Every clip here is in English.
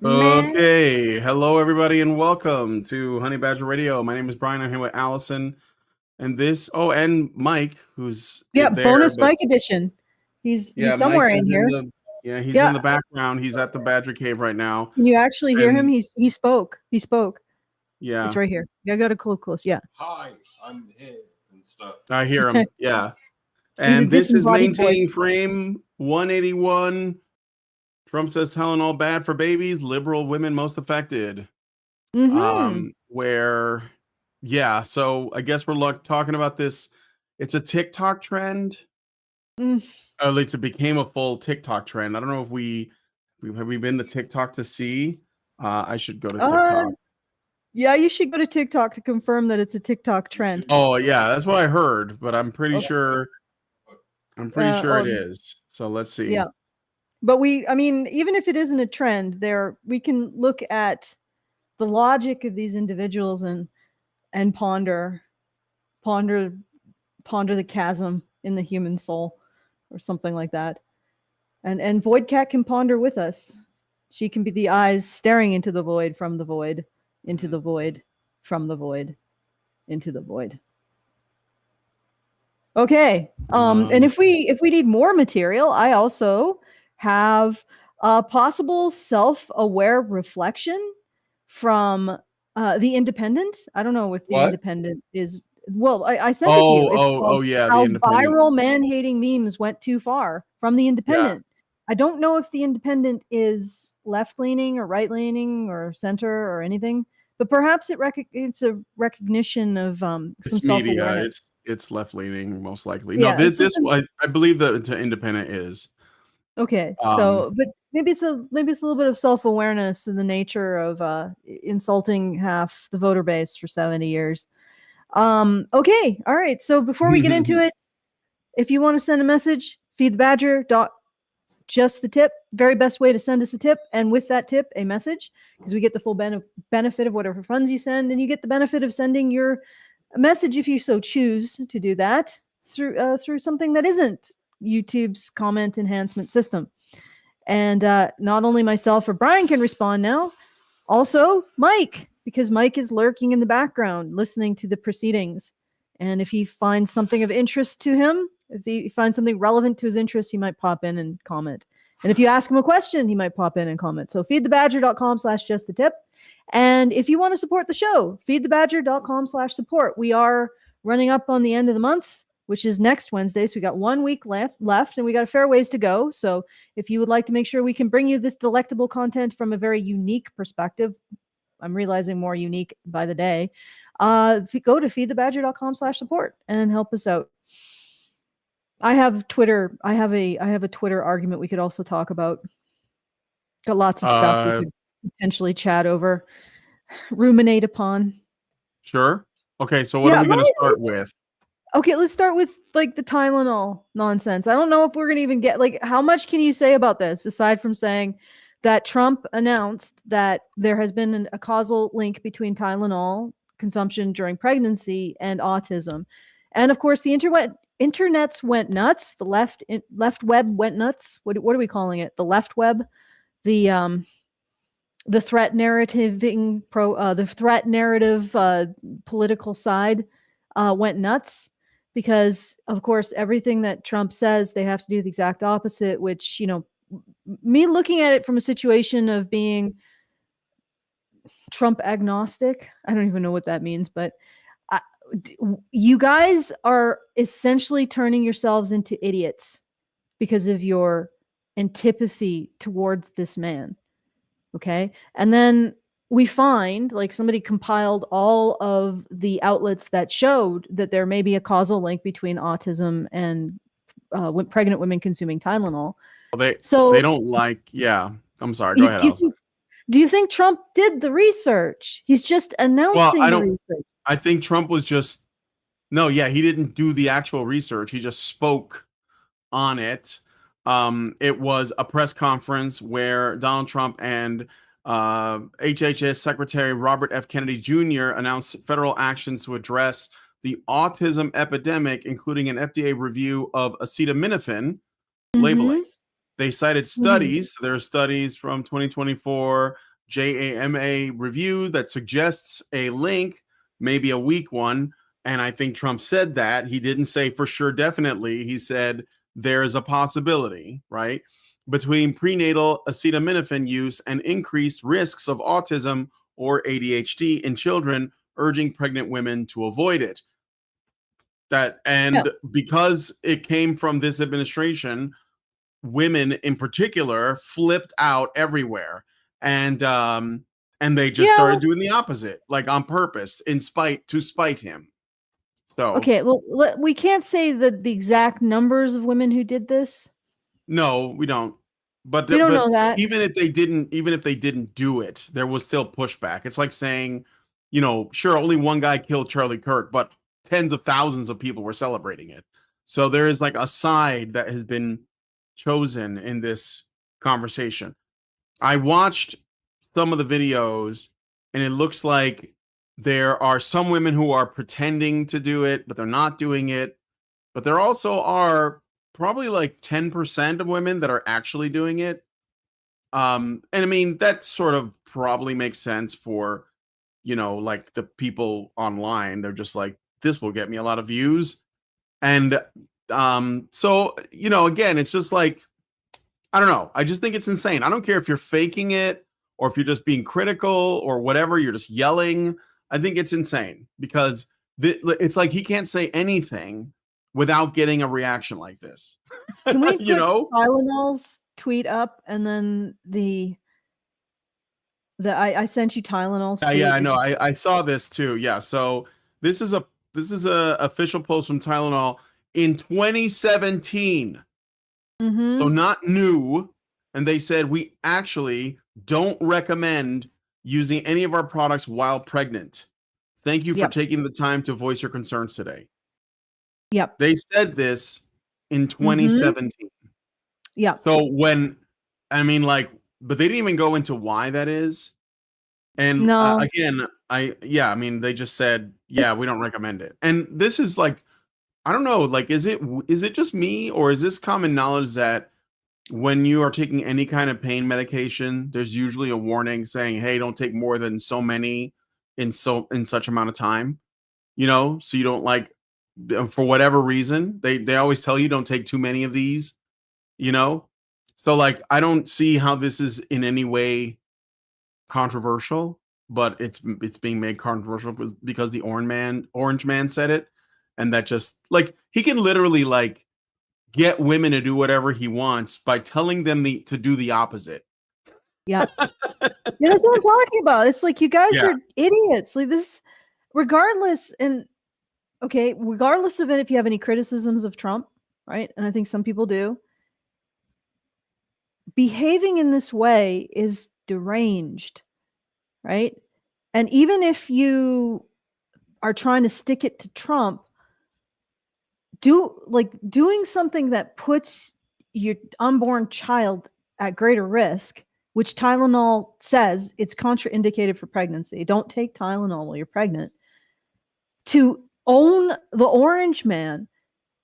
Man, Okay, hello everybody, and welcome to Honey Badger Radio. My name is Brian. I'm here with Allison, and and Mike, who's yeah, there. bonus But Mike edition. He's yeah, Mike somewhere in is in here. he's in Yeah, the background. He's at the Badger Cave right now, can you actually hear him? and He spoke. He spoke. It's yeah, right here. You got to close. Yeah, Hi, I'm here and stuff. I hear him. Yeah, he's a and this is disembodied maintaining voice. frame 181. Trump says Tylenol bad for babies. Liberal women most affected. Mm-hmm. Where yeah, so I guess we're talking about this. It's a TikTok trend. Mm. Or at least it became a full TikTok trend. I don't know if we been to TikTok to see. I should go to Uh, TikTok. yeah, you should go to TikTok to confirm that it's a TikTok trend. Oh yeah, that's what I heard, but I'm pretty Okay. sure it Oh, is. So let's see. yeah. But I mean, even if it isn't a trend, we can look at the logic of these individuals and ponder the chasm in the human soul or something like that. And Void Cat can ponder with us. She can be the eyes staring into the void, from the void, into the void, from the void, into the void. Okay. And if we need more material, I also have a possible self-aware reflection from The Independent. I don't know if The What? Independent is well, I sent it to you. It's called Yeah, The How Independent. Viral Man-Hating Memes Went Too Far from The Independent. I don't know if The Independent is left-leaning or right-leaning or center or anything, but perhaps it's a recognition of some It's media. self-awareness. It's left leaning, most likely. No, Yeah, this I believe that the Independent is. okay. Um, So, but maybe it's a little bit of self-awareness in the nature of insulting half the voter base for 70 years. Okay. All right. So before we get into it, if you want to send a message, feed the badger. Just the tip, very best way to send us a tip, and with that tip, a message, because we get the full benefit of whatever funds you send, and you get the benefit of sending your message if you so choose to do that through something that isn't YouTube's comment enhancement system. And not only myself or Brian can respond now, also Mike, because Mike is lurking in the background listening to the proceedings. And if he finds something of interest to him, if he finds something relevant to his interest, he might pop in and comment. And if you ask him a question, he might pop in and comment. So feedthebadger.com/justthetip. And if you want to support the show, feedthebadger.com/support. We are running up on the end of the month, which is next Wednesday. So we got 1 week left and we got a fair ways to go. So if you would like to make sure we can bring you this delectable content from a very unique perspective, I'm realizing more unique by the day, go to feedthebadger.com/support and help us out. I have Twitter. I have a Twitter argument we could also talk about. Got lots of stuff we could potentially chat over, ruminate upon. Sure. Okay, so what are we going to start with? Okay, let's start with like the Tylenol nonsense. I don't know if we're going to even get how much can you say about this aside from saying that Trump announced that there has been a causal link between Tylenol consumption during pregnancy and autism. And of course, the internets went nuts. The left web went nuts. What are we calling it? The left web, the threat narrative political side went nuts because, of course, everything that Trump says, they have to do the exact opposite. Which, me looking at it from a situation of being Trump agnostic, I don't even know what that means, but you guys are essentially turning yourselves into idiots because of your antipathy towards this man. Okay. And then we find somebody compiled all of the outlets that showed that there may be a causal link between autism and pregnant women consuming Tylenol. They don't like, yeah. I'm sorry. Go ahead, Elsa. Do you think Trump did the research? He's just announcing the research. I think Trump was just, no, yeah, he didn't do the actual research. He just spoke on it. It was a press conference where Donald Trump and HHS Secretary Robert F. Kennedy Jr. announced federal actions to address the autism epidemic, including an FDA review of acetaminophen labeling. They cited studies. There are studies from 2024 JAMA review that suggests a link, maybe a weak one. And I think Trump said that. He didn't say for sure, definitely. He said there's a possibility, right? Between prenatal acetaminophen use and increased risks of autism or ADHD in children, urging pregnant women to avoid it. Because it came from this administration, women in particular flipped out everywhere, and they just started doing the opposite, like on purpose, to spite him. So okay, well, we can't say the exact numbers of women who did this. No, we don't. But we don't know that. Even if they didn't do it, there was still pushback. It's like saying, sure, only one guy killed Charlie Kirk, but tens of thousands of people were celebrating it. So there is like a side that has been chosen in this conversation. I watched some of the videos, and it looks like there are some women who are pretending to do it, but they're not doing it. But there also are probably like 10% of women that are actually doing it. And I mean, that sort of probably makes sense for, like the people online. They're just like, this will get me a lot of views. And so, again, it's just like, I don't know. I just think it's insane. I don't care if you're faking it or if you're just being critical or whatever, you're just yelling. I think it's insane because it's like he can't say anything without getting a reaction like this. Can we put Tylenol's tweet up and then I sent you Tylenol's tweet? Yeah, I know. I saw this too. Yeah. So this is a official post from Tylenol in 2017. Mm-hmm. So not new. And they said, we actually don't recommend using any of our products while pregnant. Thank you for taking the time to voice your concerns today. Yep. They said this in 2017. Yeah. So but they didn't even go into why that is. And again, they just said, yeah, we don't recommend it. And this is like, I don't know, like, is it just me, or is this common knowledge that when you are taking any kind of pain medication, there's usually a warning saying, hey, don't take more than so many in such amount of time, so you don't, like, for whatever reason, they always tell you don't take too many of these, so like, I don't see how this is in any way controversial, but it's being made controversial because the orange man said it. And that just, like, he can literally, like, get women to do whatever he wants by telling them to do the opposite. Yeah. Yeah, that's what I'm talking about. It's like, you guys are idiots. Like, this, regardless of it, if you have any criticisms of Trump, right? And I think some people do. Behaving in this way is deranged, right? And even if you are trying to stick it to Trump, doing something that puts your unborn child at greater risk, which Tylenol says it's contraindicated for pregnancy. Don't take Tylenol while you're pregnant. To own the orange man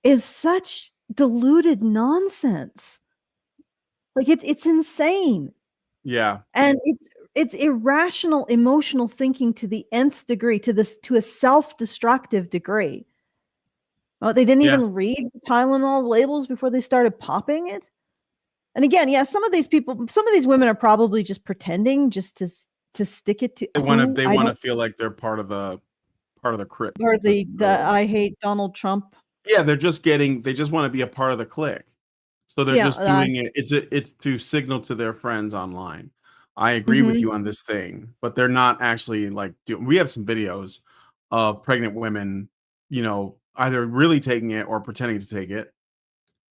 is such diluted nonsense. Like, it's insane. Yeah. And it's irrational emotional thinking to the nth degree, to a self-destructive degree. Oh, they didn't even read Tylenol labels before they started popping it. And again, some of these women are probably just pretending, just to stick it to. They want to feel like they're part of the clique, or the I hate Donald Trump. Yeah, they just want to be a part of the clique, so they're just doing it. It's to signal to their friends online. I agree with you on this thing, but they're not actually like doing. We have some videos of pregnant women, either really taking it or pretending to take it.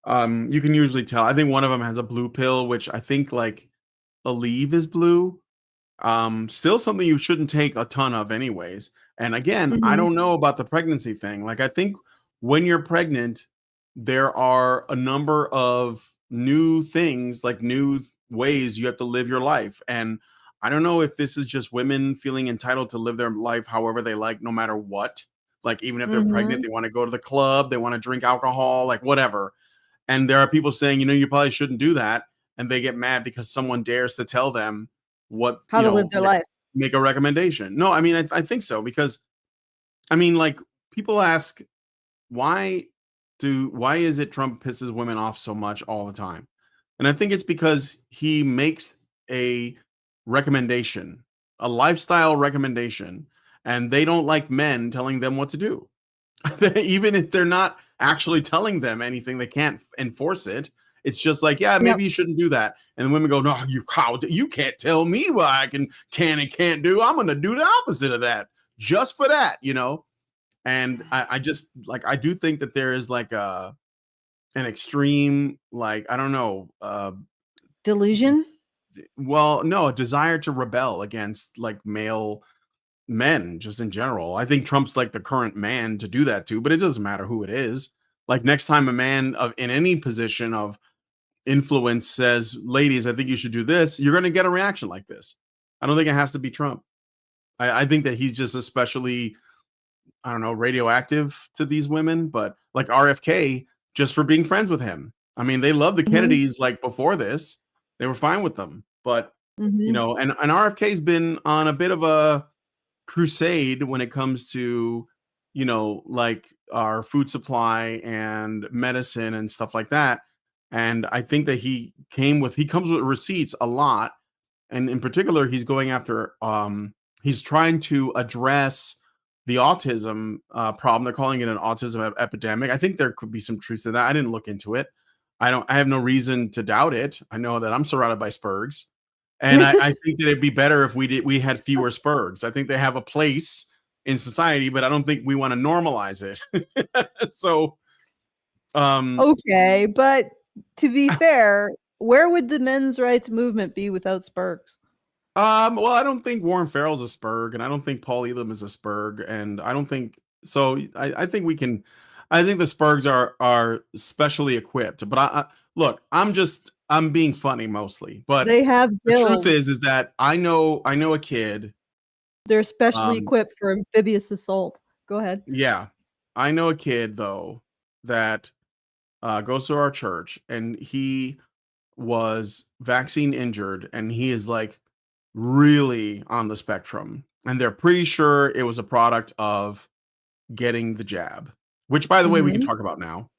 You can usually tell. I think one of them has a blue pill, which I think, like, Aleve is blue. Still something you shouldn't take a ton of anyways. And again, I don't know about the pregnancy thing. Like, I think when you're pregnant, there are a number of new things, like new ways you have to live your life. And I don't know if this is just women feeling entitled to live their life however they like, no matter what. Like, even if they're pregnant, they want to go to the club, they want to drink alcohol, like whatever. And there are people saying, you probably shouldn't do that. And they get mad because someone dares to tell them what, How to live their life. make a recommendation. No, I mean, I think so, because I mean, like, people ask, why is it Trump pisses women off so much all the time? And I think it's because he makes a recommendation, a lifestyle recommendation, and they don't like men telling them what to do. Even if they're not actually telling them anything, they can't enforce it. It's just like, yeah, maybe you shouldn't do that. And the women go, no, you can't tell me what I can and can't do. I'm going to do the opposite of that just for that, And I just, like, I do think that there is like an extreme, like, I don't know, Delusion? well, no, a desire to rebel against like male men just in general. I think Trump's like the current man to do that to, but it doesn't matter who it is. Like, next time a man in any position of influence says, ladies, I think you should do this, you're going to get a reaction like this. I don't think it has to be Trump. I think that he's just especially, I don't know, radioactive to these women, but like RFK, just for being friends with him. I mean, they loved the Kennedys like before this. They were fine with them. But, and RFK's been on a bit of a crusade when it comes to, like our food supply and medicine and stuff like that. And I think that he comes with receipts a lot. And in particular, he's going after, he's trying to address the autism problem. They're calling it an autism epidemic. I think there could be some truth to that. I didn't look into it. I have no reason to doubt it. I know that I'm surrounded by spurgs. And I think that it'd be better if we had fewer spurgs. I think they have a place in society, but I don't think we want to normalize it. So, okay, but to be fair, where would the men's rights movement be without spurgs? Well, I don't think Warren Farrell's a spurg, and I don't think Paul Elam is a spurg, and I don't think so. I think we can. I think the spurgs are specially equipped. But look, I'm being funny mostly. But they have gills. The truth is that I know a kid. They're specially equipped for amphibious assault. Go ahead. Yeah, I know a kid though that goes to our church, and he was vaccine injured, and he is like really on the spectrum, and they're pretty sure it was a product of getting the jab, which, by the way, we can talk about now.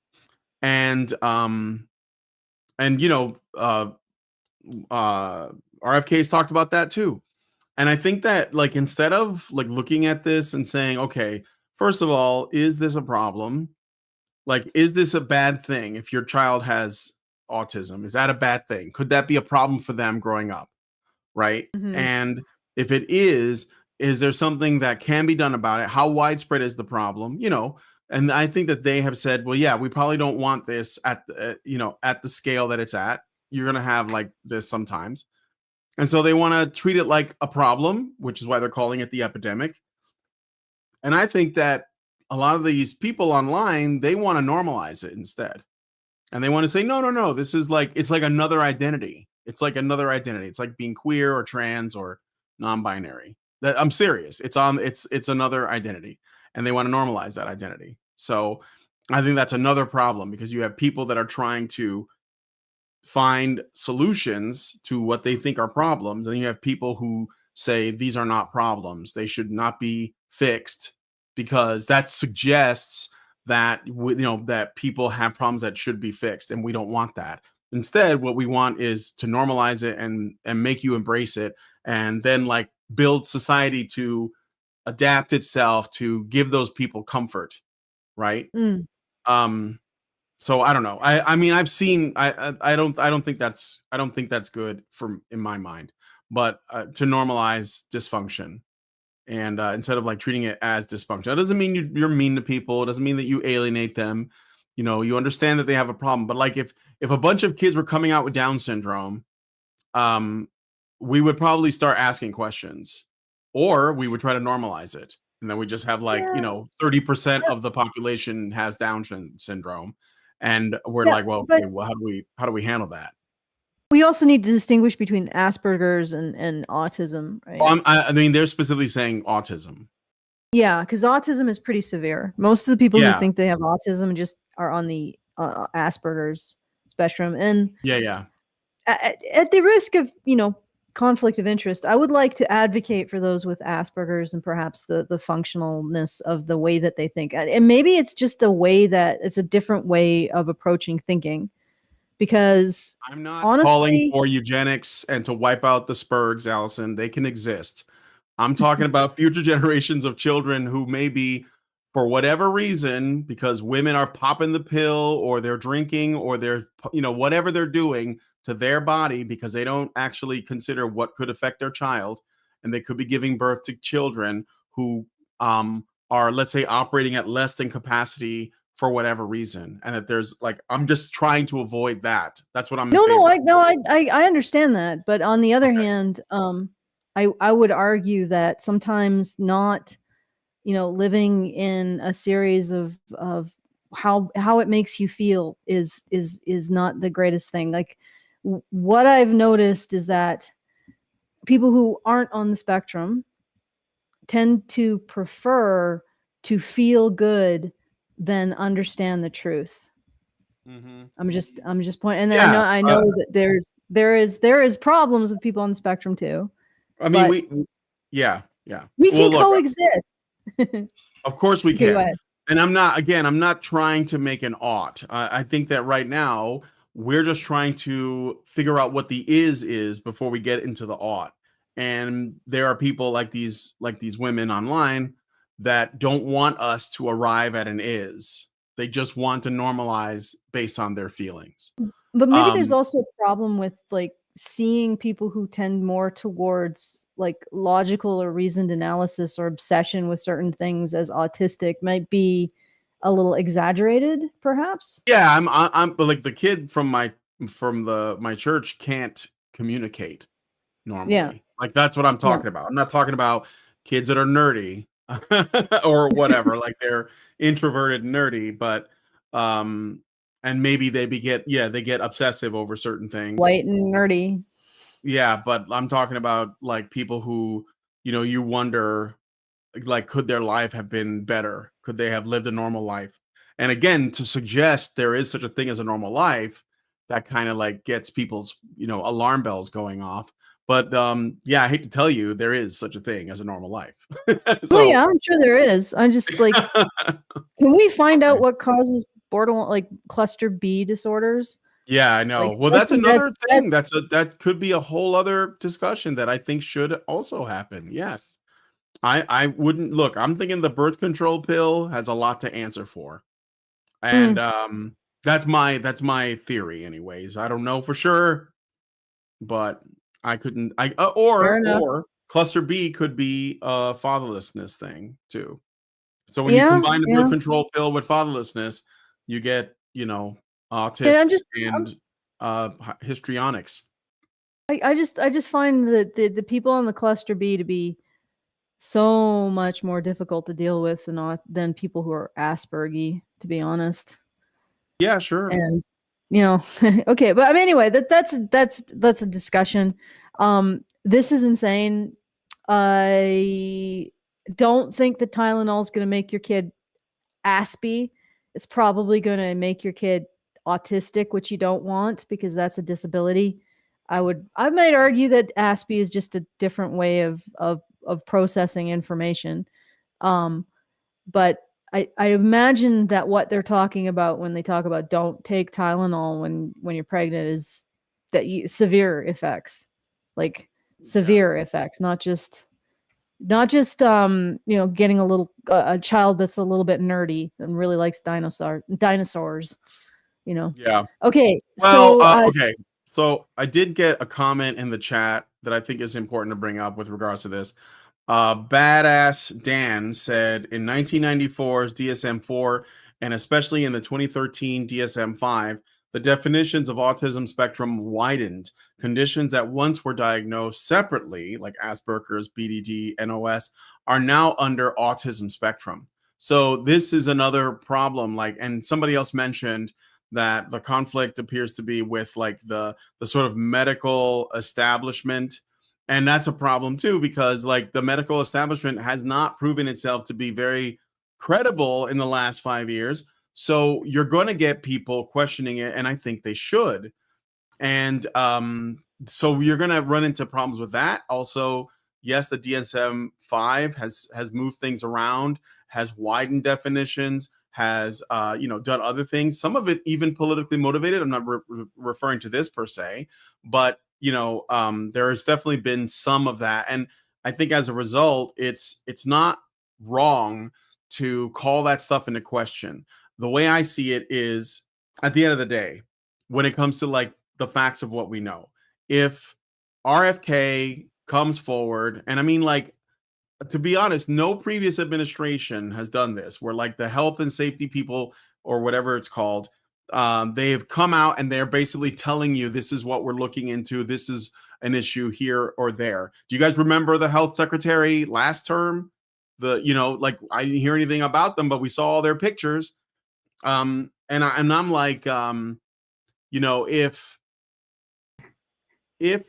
And RFK's talked about that too. And I think that, like, instead of like looking at this and saying, okay, first of all, is this a problem? Like, is this a bad thing? If your child has autism, is that a bad thing? Could that be a problem for them growing up? Right. And if it is there something that can be done about it? How widespread is the problem? And I think that they have said, well, yeah, we probably don't want this at the scale that it's at. You're going to have like this sometimes. And so they want to treat it like a problem, which is why they're calling it the epidemic. And I think that a lot of these people online, they want to normalize it instead. And they want to say, no, this is like, it's like another identity. It's like another identity. It's like being queer or trans or non-binary. I'm serious. It's another identity, and they want to normalize that identity. So I think that's another problem, because you have people that are trying to find solutions to what they think are problems, and you have people who say these are not problems. They should not be fixed, because that suggests that that people have problems that should be fixed, and we don't want that. Instead, what we want is to normalize it and make you embrace it, and then like build society to adapt itself to give those people comfort, right? So I don't know. I mean, I've seen. I don't think that's good in my mind. But to normalize dysfunction, and instead of like treating it as dysfunction, that doesn't mean you're mean to people. It doesn't mean that you alienate them. You understand that they have a problem. But like if a bunch of kids were coming out with Down syndrome, we would probably start asking questions, or we would try to normalize it. And then we just have like, 30% of the population has Down syndrome. And we're like, well, okay, well, how do we handle that? We also need to distinguish between Asperger's and autism, right? Well, I mean, they're specifically saying autism. Yeah, because autism is pretty severe. Most of the people who think they have autism just are on the Asperger's spectrum. And yeah. At the risk of, conflict of interest. I would like to advocate for those with Asperger's and perhaps the functionalness of the way that they think. And maybe it's just a way that it's a different way of approaching thinking, because I'm not calling honestly, for eugenics and to wipe out the Spurgs, Allison. They can exist. I'm talking about future generations of children who maybe, for whatever reason, because women are popping the pill or they're drinking or they're, whatever they're doing to their body because they don't actually consider what could affect their child. And they could be giving birth to children who are, let's say, operating at less than capacity for whatever reason. And that there's I'm just trying to avoid that. That's what I'm in favor of. I understand that. But on the other hand, I would argue that sometimes not, living in a series of how it makes you feel is not the greatest thing. Like what I've noticed is that people who aren't on the spectrum tend to prefer to feel good than understand the truth. Mm-hmm. I'm just pointing, and Yeah, I know that there is problems with people on the spectrum too. I mean, we can coexist. Of course we Okay, go can. ahead. And I'm not trying to make an ought. I think that right now we're just trying to figure out what the is before we get into the ought. And there are people like these women online that don't want us to arrive at an is. They just want to normalize based on their feelings. But maybe there's also a problem with seeing people who tend more towards logical or reasoned analysis or obsession with certain things as autistic might be a little exaggerated, perhaps. Yeah, I'm but the kid from my church can't communicate normally. Yeah. That's what I'm talking about. I'm not talking about kids that are nerdy or whatever, they're introverted nerdy, but and maybe they get obsessive over certain things. White and nerdy. Yeah, but I'm talking about people who, you wonder could their life have been better? Could they have lived a normal life? And again, to suggest there is such a thing as a normal life, that kind of gets people's, alarm bells going off. But I hate to tell you, there is such a thing as a normal life. Oh yeah, I'm sure there is. I'm just can we find out what causes borderline cluster B disorders? Yeah, I know. Well, that's another thing. That could be a whole other discussion that I think should also happen. Yes. I wouldn't look. I'm thinking the birth control pill has a lot to answer for. And that's my theory anyways. I don't know for sure, but I couldn't or cluster B could be a fatherlessness thing too. So when you combine the birth control pill with fatherlessness, you get, autists and histrionics. I just find that the people on the cluster B to be so much more difficult to deal with than people who are Aspergy, to be honest. Yeah, sure. And okay, but I mean, anyway, that's a discussion. This is insane. I don't think that Tylenol is going to make your kid Aspie. It's probably going to make your kid autistic, which you don't want because that's a disability. I might argue that Aspie is just a different way of processing information. But I imagine that what they're talking about when they talk about don't take Tylenol when you're pregnant is that severe effects, severe effects, not just getting a child that's a little bit nerdy and really likes dinosaurs. Yeah. Okay. Well, so okay. So I did get a comment in the chat that I think is important to bring up with regards to this. Badass Dan said in 1994's DSM-4 and especially in the 2013 DSM-5, the definitions of autism spectrum widened. Conditions that once were diagnosed separately, like Asperger's, BDD, NOS, are now under autism spectrum. So this is another problem. And somebody else mentioned that the conflict appears to be with the sort of medical establishment. And that's a problem too, because the medical establishment has not proven itself to be very credible in the last 5 years. So you're going to get people questioning it, and I think they should. And so you're going to run into problems with that. Also, yes, the DSM-5 has moved things around, has widened definitions, has done other things. Some of it even politically motivated. I'm not referring to this per se, but there's definitely been some of that, and I think as a result, it's not wrong to call that stuff into question. The way I see it is, at the end of the day, when it comes to like the facts of what we know, if RFK comes forward, and I mean, like, to be honest, no previous administration has done this, where like the health and safety people or whatever it's called, they have come out and they're basically telling you this is what we're looking into. This is an issue here or there. Do you guys remember the health secretary last term? Like, I didn't hear anything about them, but we saw all their pictures. And I'm like, if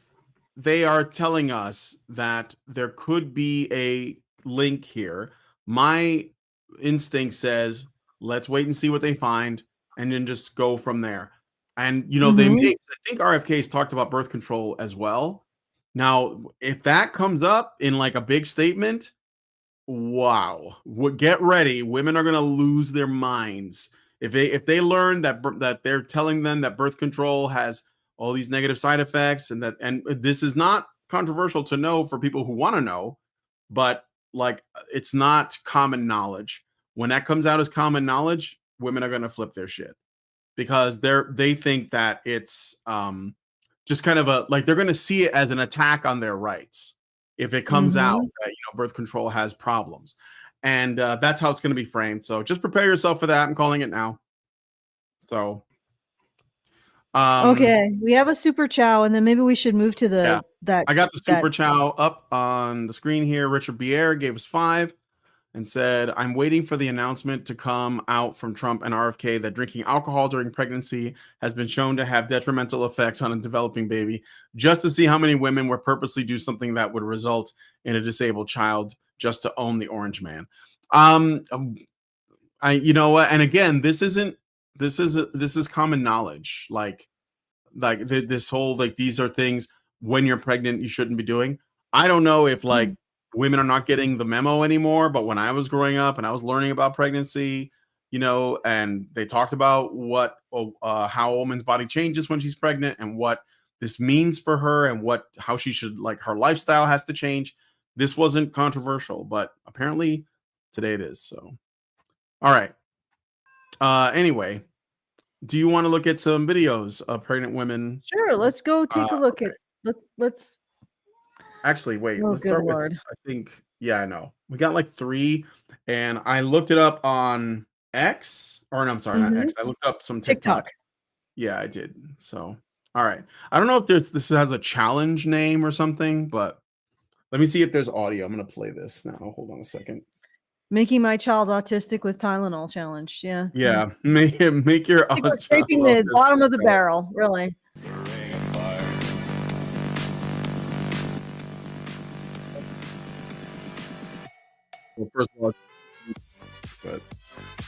they are telling us that there could be a link here, my instinct says let's wait and see what they find and then just go from there. And they I think RFK's talked about birth control as well. Now, if that comes up in like a big statement, wow, get ready. Women are going to lose their minds if they learn that they're telling them that birth control has all these negative side effects, and this is not controversial to know for people who want to know, but like, it's not common knowledge. When that comes out as common knowledge, women are going to flip their shit, because they think that it's just kind of they're going to see it as an attack on their rights if it comes out that birth control has problems, and that's how it's going to be framed. So just prepare yourself for that. I'm calling it now. So okay, we have a super chow, and then maybe we should move to that. I got the super chow up on the screen here. Richard Bier gave us 5 and said, I'm waiting for the announcement to come out from Trump and RFK that drinking alcohol during pregnancy has been shown to have detrimental effects on a developing baby, just to see how many women would purposely do something that would result in a disabled child just to own the orange man. You know what? And again, this is common knowledge. Like this whole, like, these are things when you're pregnant you shouldn't be doing. I don't know if like women are not getting the memo anymore, but when I was growing up and I was learning about pregnancy, and they talked about how a woman's body changes when she's pregnant and what this means for her and how she should, like, her lifestyle has to change. This wasn't controversial, but apparently today it is. So, all right. Anyway, do you want to look at some videos of pregnant women? Sure, let's go take a look at. Let's. Actually, wait. Oh, let's start with. I think. Yeah, I know. We got like 3, and I looked it up on X. Or no, I'm sorry, not X. I looked up some TikTok. Yeah, I did. So, all right. I don't know if this has a challenge name or something, but let me see if there's audio. I'm gonna play this now. Hold on a second. Making my child autistic with Tylenol challenge. Yeah. Yeah. Make your scraping the bottom of the barrel, really. Well, first of all, but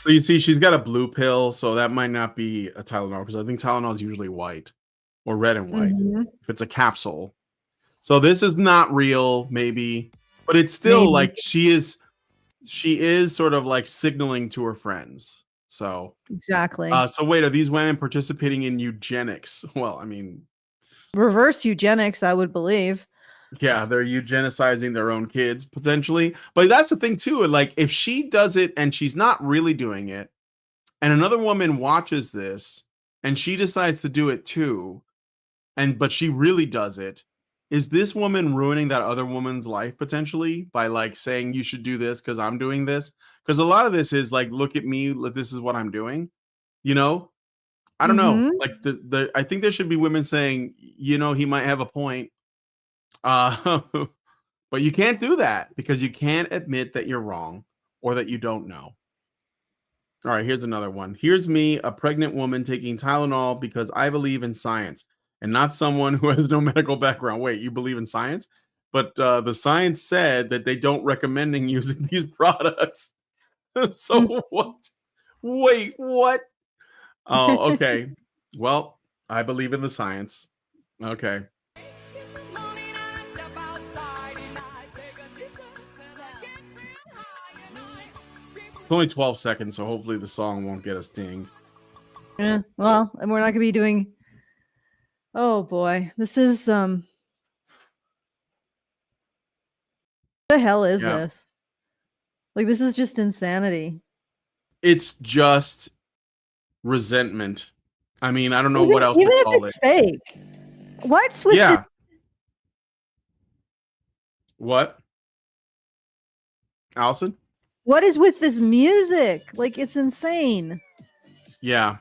so you see, she's got a blue pill, so that might not be a Tylenol, because I think Tylenol is usually white or red and white if it's a capsule. So this is not real, maybe, but it's still like she is sort of like signaling to her friends. So exactly. So wait, are these women participating in eugenics? Well, I mean, reverse eugenics, I would believe. Yeah, they're eugenicizing their own kids potentially. But that's the thing too. Like, if she does it and she's not really doing it, and another woman watches this and she decides to do it too, but she really does it, is this woman ruining that other woman's life potentially by like saying you should do this because I'm doing this? Because a lot of this is like, look at me, this is what I'm doing. I don't know. Like I think there should be women saying, he might have a point. But you can't do that because you can't admit that you're wrong or that you don't know. All right, here's another one. Here's me, a pregnant woman, taking Tylenol because I believe in science and not someone who has no medical background. Wait, you believe in science? But the science said that they don't recommend using these products. So what? Wait, what? Oh, okay. Well, I believe in the science. Okay. It's only 12 seconds, so hopefully the song won't get us dinged. Yeah, well, and we're not gonna be doing. Oh boy, this is what the hell is Yeah. this? Like, this is just insanity. It's just resentment. I mean, I don't know Even, what else even to if call it's it. fake, what's with Yeah. What? Allison? what is with this music? Like, it's insane. Yeah.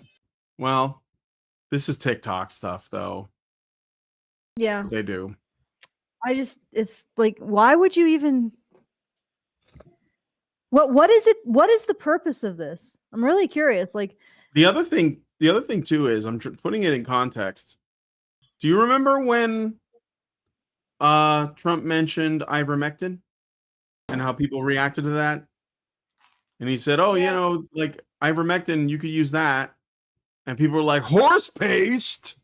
Well, this is TikTok stuff, though. Yeah, They do. it's like, why would you even? What is it? What is the purpose of this? I'm really curious. Like, The other thing too is I'm putting it in context. Do you remember when Trump mentioned ivermectin and how people reacted to that? And he said, "Oh, Yeah. like ivermectin, you could use that." And people were like, "Horse paste,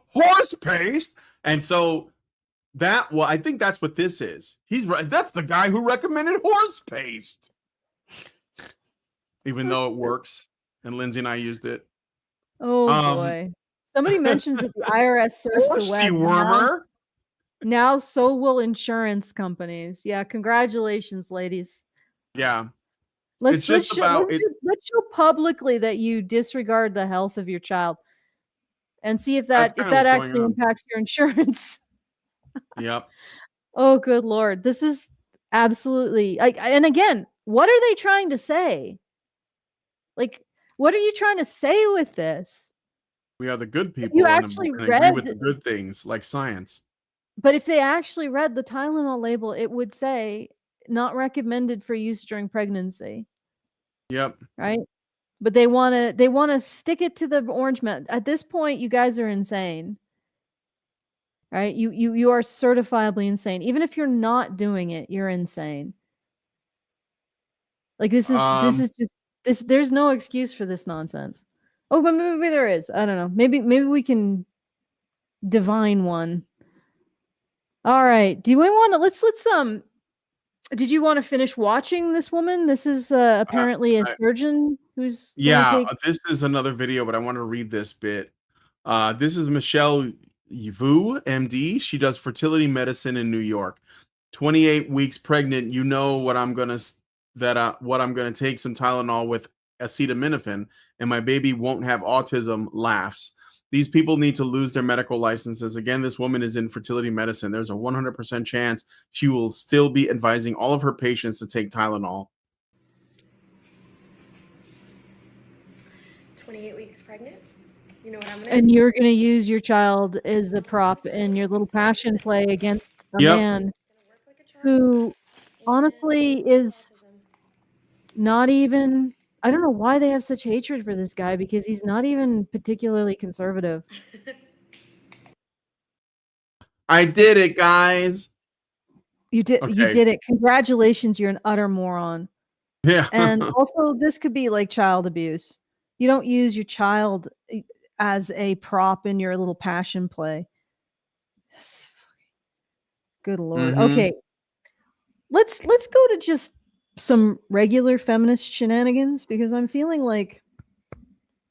horse paste." And so I think that's what this is. He's right. That's the guy who recommended horse paste, even though it works. And Lindsay and I used it. oh boy, somebody mentions that the IRS searched the Horse web. dewormer. Now so will insurance companies. Yeah, congratulations, ladies. Yeah. Let's It's show publicly that you disregard the health of your child, and see if that actually impacts your insurance. Yep. Oh, good Lord. This is absolutely and again, what are they trying to say? Like, what are you trying to say with this? We are the good people You and actually agree with the good things like science. But if they actually read the Tylenol label, it would say not recommended for use during pregnancy. Yep. Right? But they want to stick it to the orange man. At this point, you guys are insane. Right? You are certifiably insane. Even if you're not doing it, you're insane. Like, this is just this. There's no excuse for this nonsense. Oh, but maybe there is. I don't know. Maybe we can divine one. All right. Do we want to let's did you want to finish watching this woman? This is apparently a surgeon who's this is another video, but I want to read this bit. This is Michelle Vu, MD. She does fertility medicine in New York. 28 weeks pregnant. You know what I'm gonna take some Tylenol with acetaminophen, and my baby won't have autism. Laughs. These people need to lose their medical licenses. Again, this woman is in fertility medicine. There's a 100% chance she will still be advising all of her patients to take Tylenol. 28 weeks pregnant. You know what I'm gonna and you're going to use your child as a prop in your little passion play against a man who honestly is not even, I don't know why they have such hatred for this guy, because he's not even particularly conservative. I did it, guys. You did it. Congratulations, you're an utter moron. Yeah. And also, this could be like child abuse. You don't use your child as a prop in your little passion play. Good Lord. Okay. Let's go to just some regular feminist shenanigans, because I'm feeling like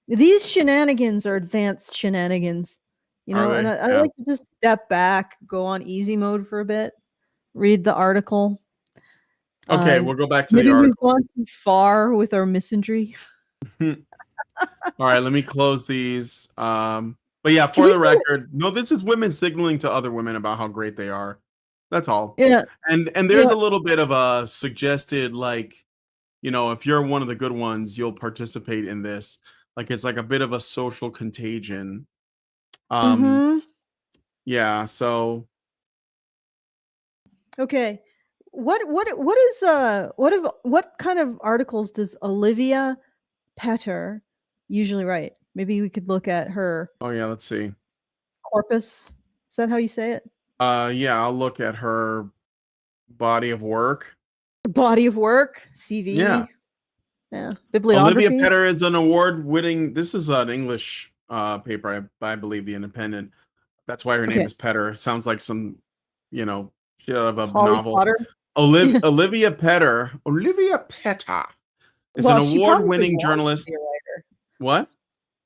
these shenanigans are advanced shenanigans, you know, and I like to just step back, go on easy mode for a bit, read the article. Okay, we'll go back to the maybe article. we've gone too far with our misandry. All right, let me close these. But yeah, for the record, no, this is women signaling to other women about how great they are. That's all. Yeah. And there's a little bit of a suggested, like, you know, if you're one of the good ones, you'll participate in this. Like, it's like a bit of a social contagion. Yeah, so okay. What kind of articles does Olivia Petter usually write? Maybe we could look at her. Oh yeah, let's see. Corpus. Is that how you say it? Yeah, I'll look at her body of work. Body of work, CV. Yeah. Yeah. Bibliography. Olivia Petter is an award-winning. This is an English paper, I believe, The Independent. That's why her name is Petter. Sounds like some, you know, shit out of a Holly novel. Potter. Olivia Petter is an Well, she probably award-winning wants to journalist. be a writer. What?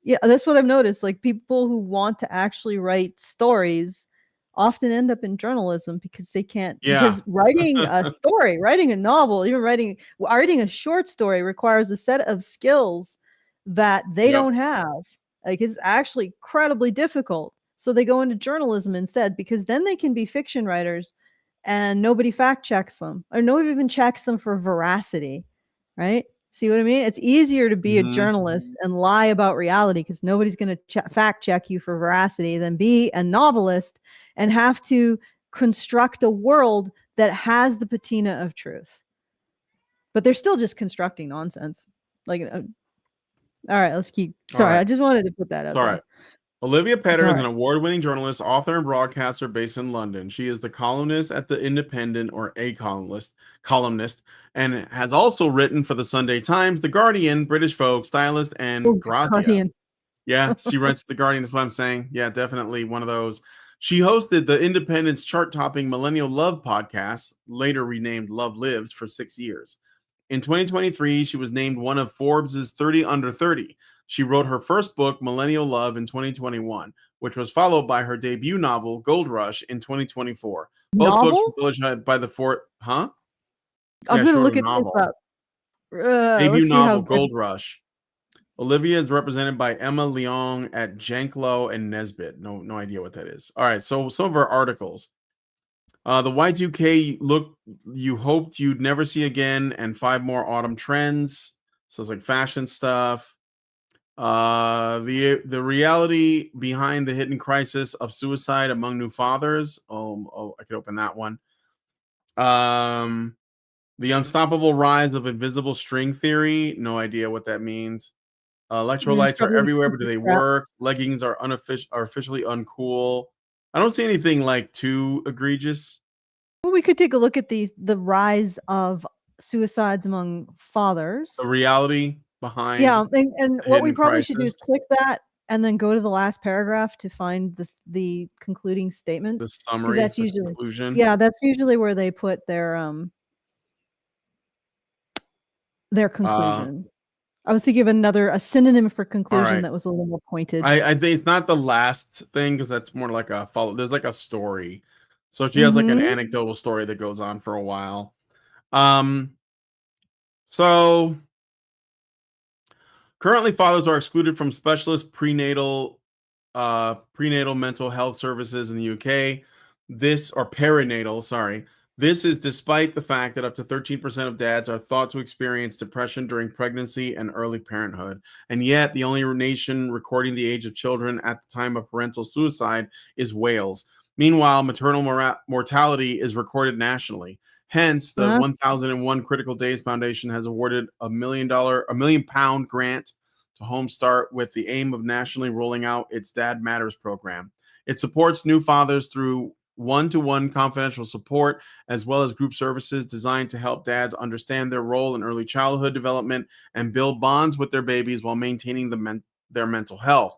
Yeah, that's what I've noticed. Like people who want to actually write stories often end up in journalism because they can't. Yeah. Because writing a story, writing a novel, even writing a short story requires a set of skills that they Yep. don't have. Like it's actually incredibly difficult. So they go into journalism instead because then they can be fiction writers and nobody fact checks them or nobody even checks them for veracity, right? See what I mean? It's easier to be a journalist and lie about reality because nobody's going to fact check you for veracity than be a novelist and have to construct a world that has the patina of truth. But they're still just constructing nonsense. Like, all right, let's keep. Sorry, right. I just wanted to put that out All there. right. Olivia Petter all is right. an award-winning journalist, author, and broadcaster based in London. She is the columnist at The Independent, or a columnist, and has also written for the Sunday Times, The Guardian, British Vogue, Stylist, and Grazia. Guardian. Yeah, she writes for The Guardian. That's what I'm saying. Yeah, definitely one of those. She hosted the Independent's chart-topping Millennial Love podcast, later renamed Love Lives, for 6 years. In 2023, she was named one of Forbes' 30 Under 30. She wrote her first book, Millennial Love, in 2021, which was followed by her debut novel, Gold Rush, in 2024. Both books Novel? were published by the Huh? I'm Yeah, going she to wrote look a at this novel. up. Debut Let's see how novel, good. Gold Rush. Olivia is represented by Emma Leong at Janklow and Nesbitt. No idea what that is. All right, so some of her articles. The Y2K look you hoped you'd never see again, and 5 more autumn trends. So it's like fashion stuff. The reality behind the hidden crisis of suicide among new fathers. I could open that one. The unstoppable rise of invisible string theory. No idea what that means. Electrolytes are everywhere, but do they work? Leggings are officially uncool. I don't see anything like too egregious. Well, we could take a look at the rise of suicides among fathers. The reality behind. Yeah, and what we probably should do is crisis. click that and then go to the last paragraph to find the concluding statement. The summary, That's the usually conclusion. Yeah, that's usually where they put their conclusion. I was thinking of a synonym for conclusion that was a little more pointed. I think it's not the last thing because that's more like a follow. There's like a story. So she has like an anecdotal story that goes on for a while. So currently fathers are excluded from specialist prenatal mental health services in the UK. Perinatal, sorry. This is despite the fact that up to 13% of dads are thought to experience depression during pregnancy and early parenthood. And yet, the only nation recording the age of children at the time of parental suicide is Wales. Meanwhile, maternal mortality is recorded nationally. Hence, the 1001 Critical Days Foundation has awarded a £1 million grant to Home Start with the aim of nationally rolling out its Dad Matters program. It supports new fathers through one-to-one confidential support, as well as group services designed to help dads understand their role in early childhood development and build bonds with their babies while maintaining their mental health.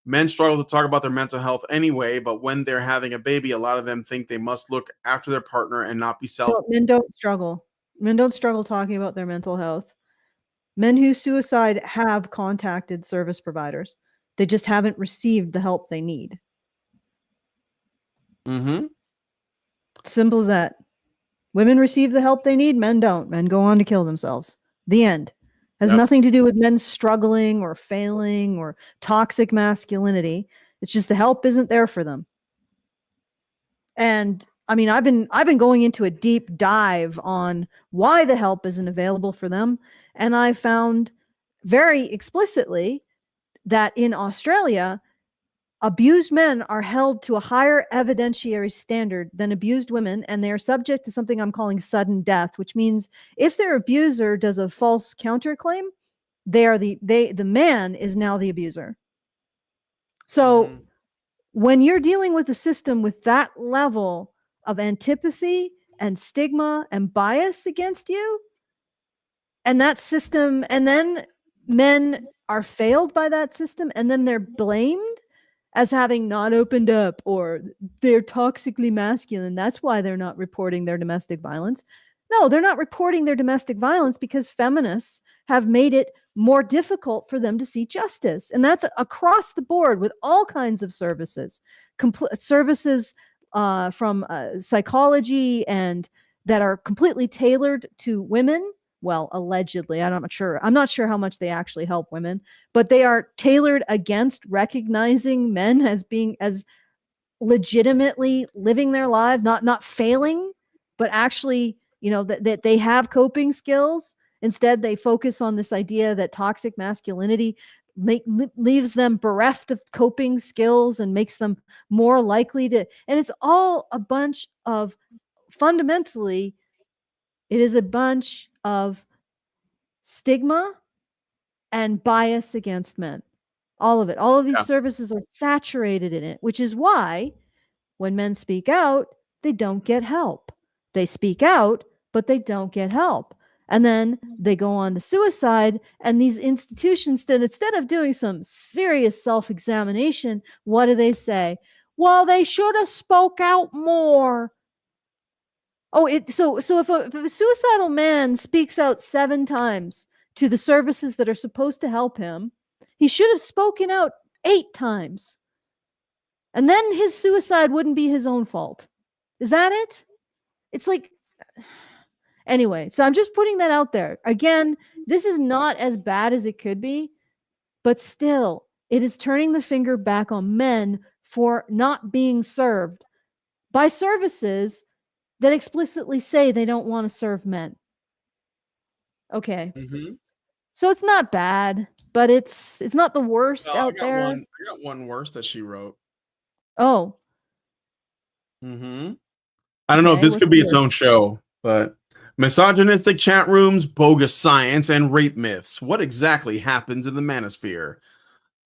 Men struggle to talk about their mental health anyway, but when they're having a baby, a lot of them think they must look after their partner and not be selfish. Men don't struggle. Men don't struggle talking about their mental health. Men who suicide have contacted service providers. They just haven't received the help they need. Simple as that. Women receive the help they need. Men don't. Men go on to kill themselves. The end. Has nothing to do with men struggling or failing or toxic masculinity. It's just the help isn't there for them. And I mean, I've been going into a deep dive on why the help isn't available for them. And I found very explicitly that in Australia, abused men are held to a higher evidentiary standard than abused women, and they are subject to something I'm calling sudden death, which means if their abuser does a false counterclaim, the man is now the abuser. So when you're dealing with a system with that level of antipathy and stigma and bias against you, and that system, and then men are failed by that system, and then they're blamed as having not opened up, or they're toxically masculine. That's why they're not reporting their domestic violence. No, they're not reporting their domestic violence because feminists have made it more difficult for them to see justice. And that's across the board with all kinds of services, services from psychology, and that are completely tailored to women. Well, allegedly, I'm not sure how much they actually help women, but they are tailored against recognizing men as being as legitimately living their lives, not failing, but actually, that they have coping skills. Instead, they focus on this idea that toxic masculinity leaves them bereft of coping skills and makes them more likely to, and it's all a bunch of, fundamentally, it is a bunch of stigma and bias against men. All of it. All of these services are saturated in it, which is why when men speak out, they don't get help. They speak out, but they don't get help. And then they go on to suicide, and these institutions, that instead of doing some serious self-examination, what do they say? Well, they should have spoke out more. Oh, so if a suicidal man speaks out 7 times to the services that are supposed to help him, he should have spoken out 8 times. And then his suicide wouldn't be his own fault. Is that it? It's like, anyway, so I'm just putting that out there. Again, this is not as bad as it could be, but still, it is turning the finger back on men for not being served by services that explicitly say they don't want to serve men. Okay. Mm-hmm. So it's not bad, but it's not the worst out there. I got one worse that she wrote. Oh. Mm-hmm. I don't know if this could be its own show, but misogynistic chat rooms, bogus science, and rape myths. What exactly happens in the manosphere?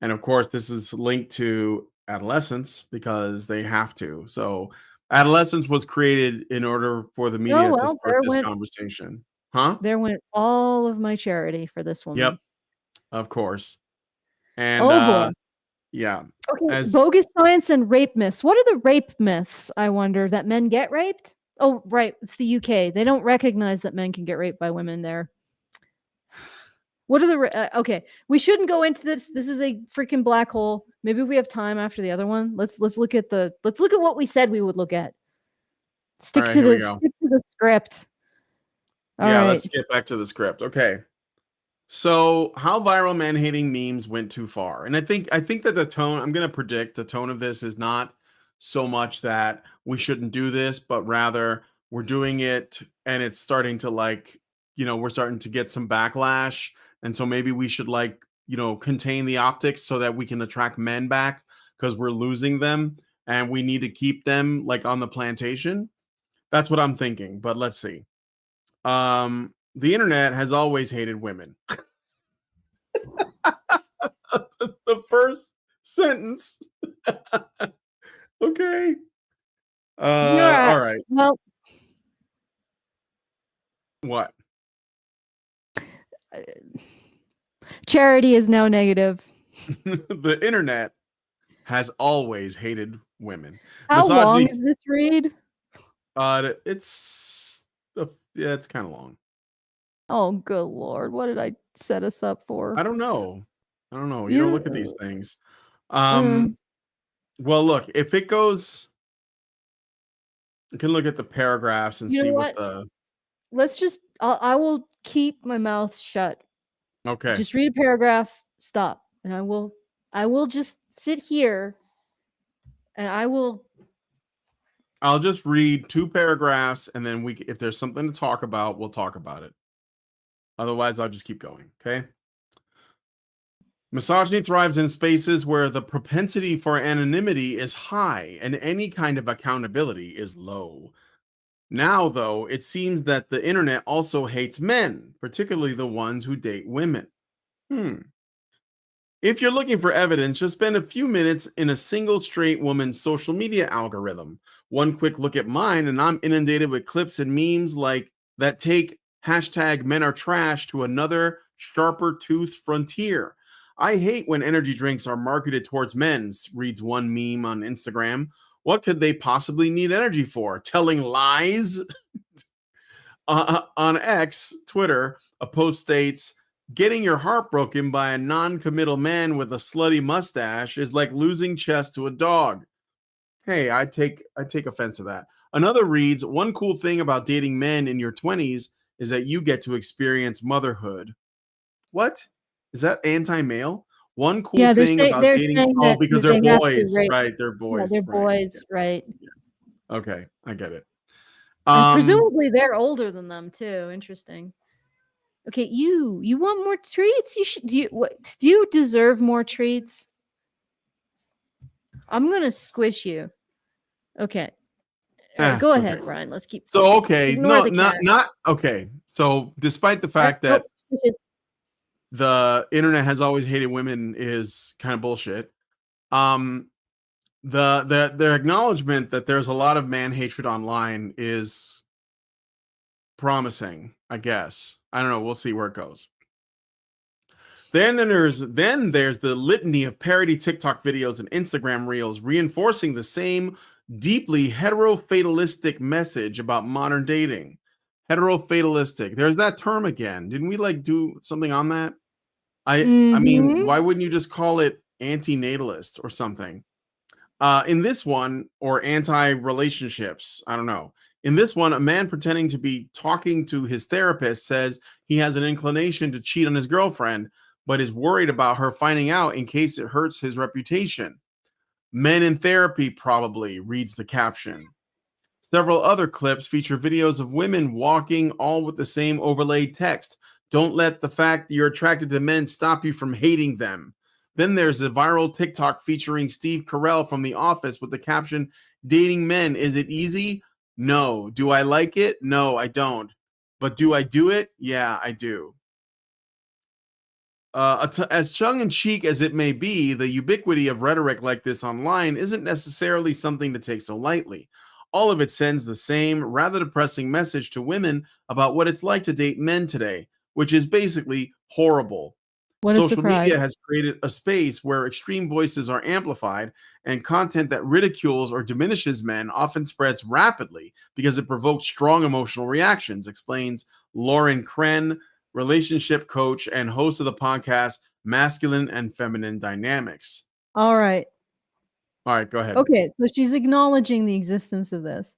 And of course, this is linked to adolescence because they have to. So adolescence was created in order for the media to start this conversation. Huh? There went all of my charity for this woman. Yep. Of course. And boy. Yeah. Okay. Bogus science and rape myths. What are the rape myths, I wonder, that men get raped? Oh, right. It's the UK. They don't recognize that men can get raped by women there. What are the okay? We shouldn't go into this. This is a freaking black hole. Maybe if we have time after the other one, let's look at what we said we would look at. Stick to the script. All right. Let's get back to the script. Okay. So, how viral man-hating memes went too far. And I think that the tone, I'm going to predict the tone of this is not so much that we shouldn't do this, but rather we're doing it and it's starting to we're starting to get some backlash. And so maybe we should contain the optics so that we can attract men back because we're losing them and we need to keep them on the plantation. That's what I'm thinking, but let's see. The internet has always hated women. The first sentence. Okay. All right. Well, what? Charity is now negative. The internet has always hated women. How long is this read? It's kind of long. Oh, good Lord. What did I set us up for? I don't know. You don't look at these things. Well, look, if it goes, you can look at the paragraphs and see what the... Let's just, I will keep my mouth shut. Okay. Just read a paragraph, stop. And I will just sit here and I'll just read 2 paragraphs and then if there's something to talk about, we'll talk about it. Otherwise, I'll just keep going, okay? Misogyny thrives in spaces where the propensity for anonymity is high and any kind of accountability is low. Now, though, it seems that the internet also hates men, particularly the ones who date women. If you're looking for evidence, just spend a few minutes in a single straight woman's social media algorithm. One quick look at mine, and I'm inundated with clips and memes that take #men are trash to another sharper tooth frontier. I hate when energy drinks are marketed towards men, reads one meme on Instagram. What could they possibly need energy for? Telling lies? On X, Twitter, a post states, getting your heart broken by a non-committal man with a slutty mustache is like losing chess to a dog. Hey, I take offense to that. Another reads, one cool thing about dating men in your 20s is that you get to experience motherhood. What? Is that anti-male? One cool Yeah, thing about they're dating, saying that because they they're have to boys, raise. right? They're Yeah, boys, they're right? boys, right? Okay, I get it. And presumably they're older than them too. Interesting. Okay, you want more treats? You should. Do you deserve more treats? I'm gonna squish you. Okay. All right, go it's ahead, okay. Brian. Let's keep. So okay, Ignore the cat. not okay. So despite the fact that the internet has always hated women is kind of bullshit. The acknowledgement that there's a lot of man hatred online is promising, I guess. I don't know. We'll see where it goes. Then there's the litany of parody TikTok videos and Instagram reels reinforcing the same deeply hetero-fatalistic message about modern dating. Hetero-fatalistic. There's that term again. Didn't we do something on that? I mean, why wouldn't you just call it anti-natalist or something? In this one, or anti-relationships, I don't know. In this one, a man pretending to be talking to his therapist says he has an inclination to cheat on his girlfriend, but is worried about her finding out in case it hurts his reputation. Men in therapy, probably, reads the caption. Several other clips feature videos of women walking, all with the same overlaid text. Don't let the fact that you're attracted to men stop you from hating them. Then there's a viral TikTok featuring Steve Carell from The Office with the caption, dating men, is it easy? No. Do I like it? No, I don't. But do I do it? Yeah, I do. As tongue-in-cheek as it may be, the ubiquity of rhetoric like this online isn't necessarily something to take so lightly. All of it sends the same, rather depressing message to women about what it's like to date men today, which is basically horrible. What a Social surprise. media has created a space where extreme voices are amplified, and content that ridicules or diminishes men often spreads rapidly because it provokes strong emotional reactions, explains Lauren Kren, relationship coach and host of the podcast Masculine and Feminine Dynamics. All right, go ahead. Okay, so she's acknowledging the existence of this.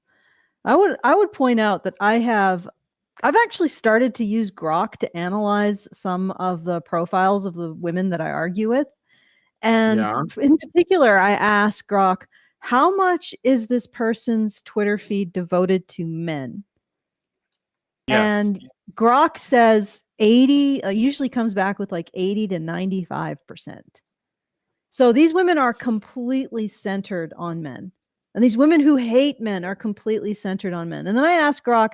I would point out that I've actually started to use Grok to analyze some of the profiles of the women that I argue with. And in particular, I asked Grok, how much is this person's Twitter feed devoted to men? Yes. And Grok says 80, usually comes back with like 80 to 95%. So these women are completely centered on men. And these women who hate men are completely centered on men. And then I asked Grok,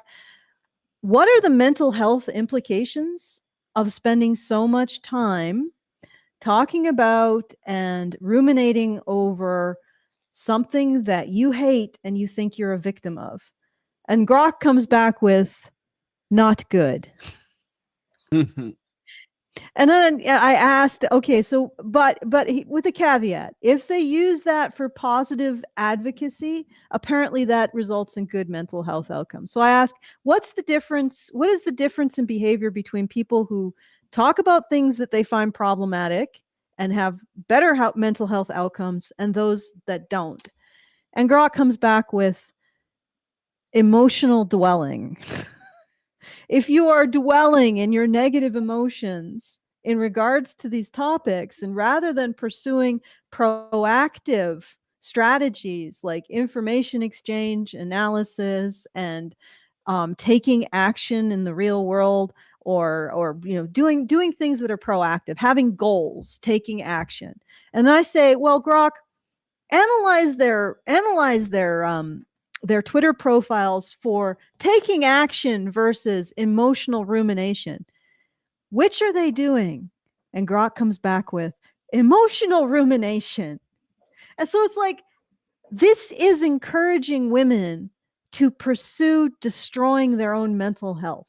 what are the mental health implications of spending so much time talking about and ruminating over something that you hate and you think you're a victim of? And Grok comes back with, not good. And then I asked, okay, so but with a caveat, if they use that for positive advocacy, apparently that results in good mental health outcomes. So I asked, what's the difference? What is the difference in behavior between people who talk about things that they find problematic and have better mental health outcomes and those that don't? And Grok comes back with emotional dwelling. If you are dwelling in your negative emotions in regards to these topics, and rather than pursuing proactive strategies like information exchange, analysis, and taking action in the real world, or doing things that are proactive, having goals, taking action. And I say, well, Grok, analyze their Twitter profiles for taking action versus emotional rumination. Which are they doing? And Grok comes back with emotional rumination. And so it's like, this is encouraging women to pursue destroying their own mental health.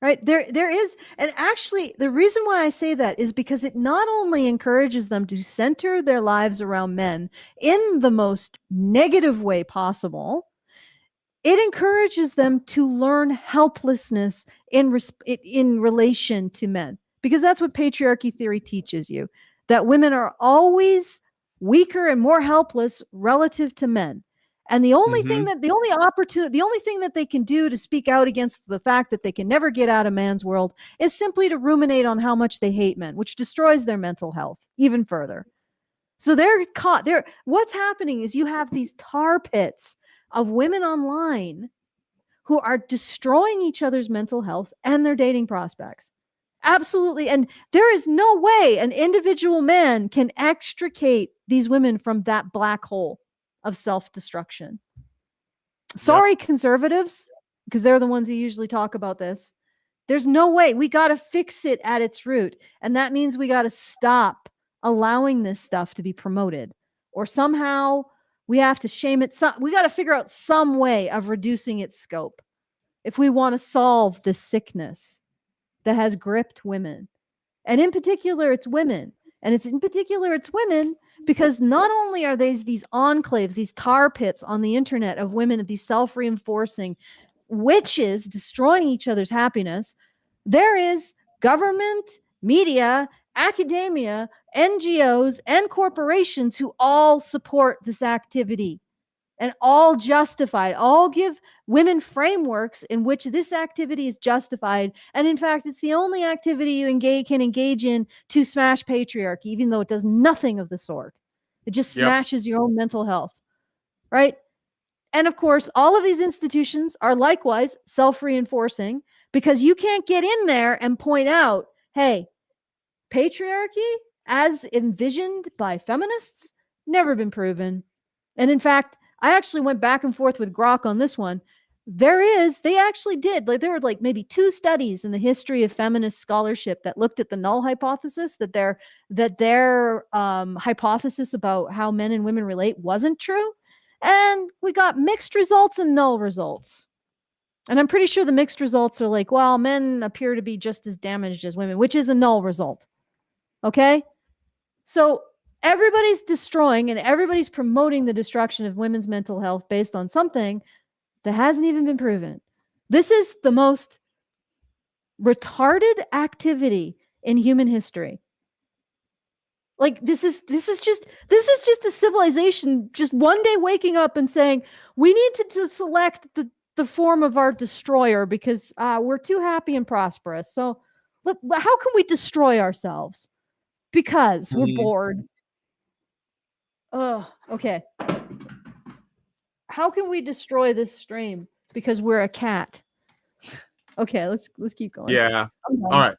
Right? There is, and actually the reason why I say that is because it not only encourages them to center their lives around men in the most negative way possible, it encourages them to learn helplessness in relation to men, because that's what patriarchy theory teaches you, that women are always weaker and more helpless relative to men. And the only thing that the only thing that they can do to speak out against the fact that they can never get out of man's world is simply to ruminate on how much they hate men, which destroys their mental health even further. So they're caught there. What's happening is you have these tar pits of women online who are destroying each other's mental health and their dating prospects. Absolutely. And there is no way an individual man can extricate these women from that black hole of self-destruction. Sorry, conservatives, because they're the ones who usually talk about this. There's no way. We got to fix it at its root. And that means we got to stop allowing this stuff to be promoted, or somehow we have to shame it. We got to figure out some way of reducing its scope if we want to solve this sickness that has gripped women. And in particular, it's women. And it's women because not only are there these enclaves, these tar pits on the internet of women, of these self-reinforcing witches destroying each other's happiness, there is government, media, academia, NGOs, and corporations who all support this activity and all justified, all give women frameworks in which this activity is justified. And in fact, it's the only activity you can engage in to smash patriarchy, even though it does nothing of the sort. It just smashes your own mental health, right? And of course, all of these institutions are likewise self-reinforcing, because you can't get in there and point out, hey, patriarchy as envisioned by feminists, never been proven. And in fact, I actually went back and forth with Grok on this one. They actually did, like, there were like maybe 2 studies in the history of feminist scholarship that looked at the null hypothesis, that their hypothesis about how men and women relate wasn't true. And we got mixed results and null results. And I'm pretty sure the mixed results are like, well, men appear to be just as damaged as women, which is a null result. Okay? So everybody's destroying and everybody's promoting the destruction of women's mental health based on something that hasn't even been proven. This is the most retarded activity in human history. Like, this is just a civilization just one day waking up and saying, we need to select the form of our destroyer because we're too happy and prosperous. So how can we destroy ourselves? Because we're bored. Oh, okay. How can we destroy this stream? Because we're a cat. Okay, let's keep going. Yeah. All right.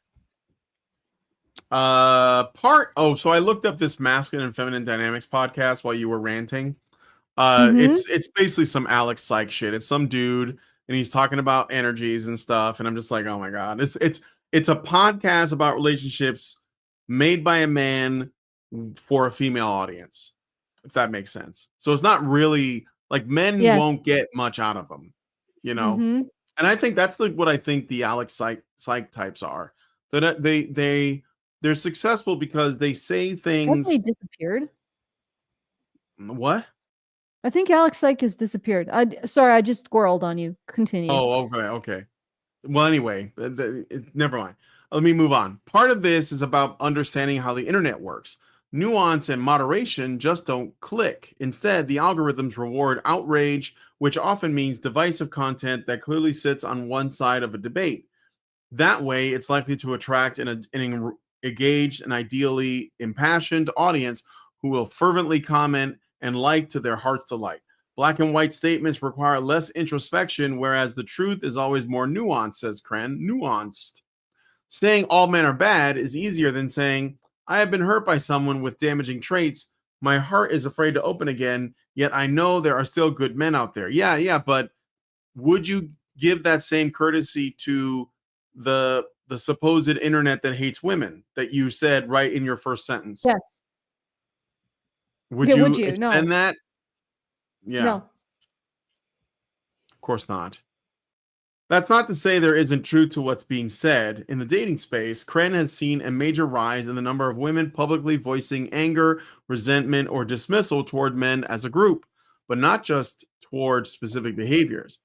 So I looked up this masculine and feminine dynamics podcast while you were ranting. It's basically some Alex Psych shit. It's some dude and he's talking about energies and stuff, and I'm just like, oh my god. It's a podcast about relationships made by a man for a female audience, if that makes sense. So it's not really like men won't get much out of them, you know. And I think that's what I think the Alex Psych types are. That they're successful because they say things. He disappeared. What? I think Alex Psych has disappeared. Sorry, I just squirreled on you. Continue. Oh, okay. Well, anyway, never mind. Let me move on. Part of this is about understanding how the internet works. Nuance and moderation just don't click. Instead, the algorithms reward outrage, which often means divisive content that clearly sits on one side of a debate. That way, it's likely to attract an engaged and ideally impassioned audience who will fervently comment and like to their heart's delight. Black and white statements require less introspection, whereas the truth is always more nuanced, says Kren. Nuanced. Saying all men are bad is easier than saying, I have been hurt by someone with damaging traits. My heart is afraid to open again, yet I know there are still good men out there. Yeah, but would you give that same courtesy to the supposed internet that hates women that you said right in your first sentence? Yes. Would you extend that? Yeah. No. Of course not. That's not to say there isn't truth to what's being said. In the dating space, Kren has seen a major rise in the number of women publicly voicing anger, resentment, or dismissal toward men as a group, but not just toward specific behaviors.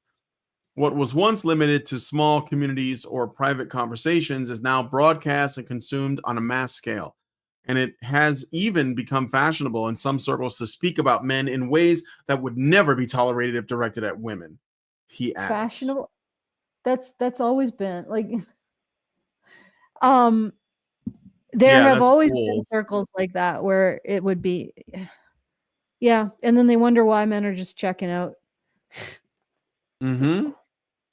What was once limited to small communities or private conversations is now broadcast and consumed on a mass scale. And it has even become fashionable in some circles to speak about men in ways that would never be tolerated if directed at women. He adds. Fashionable. That's always been like there Yeah, have that's always cool. been circles like that where it would be yeah, and then they wonder why men are just checking out. Mm-hmm.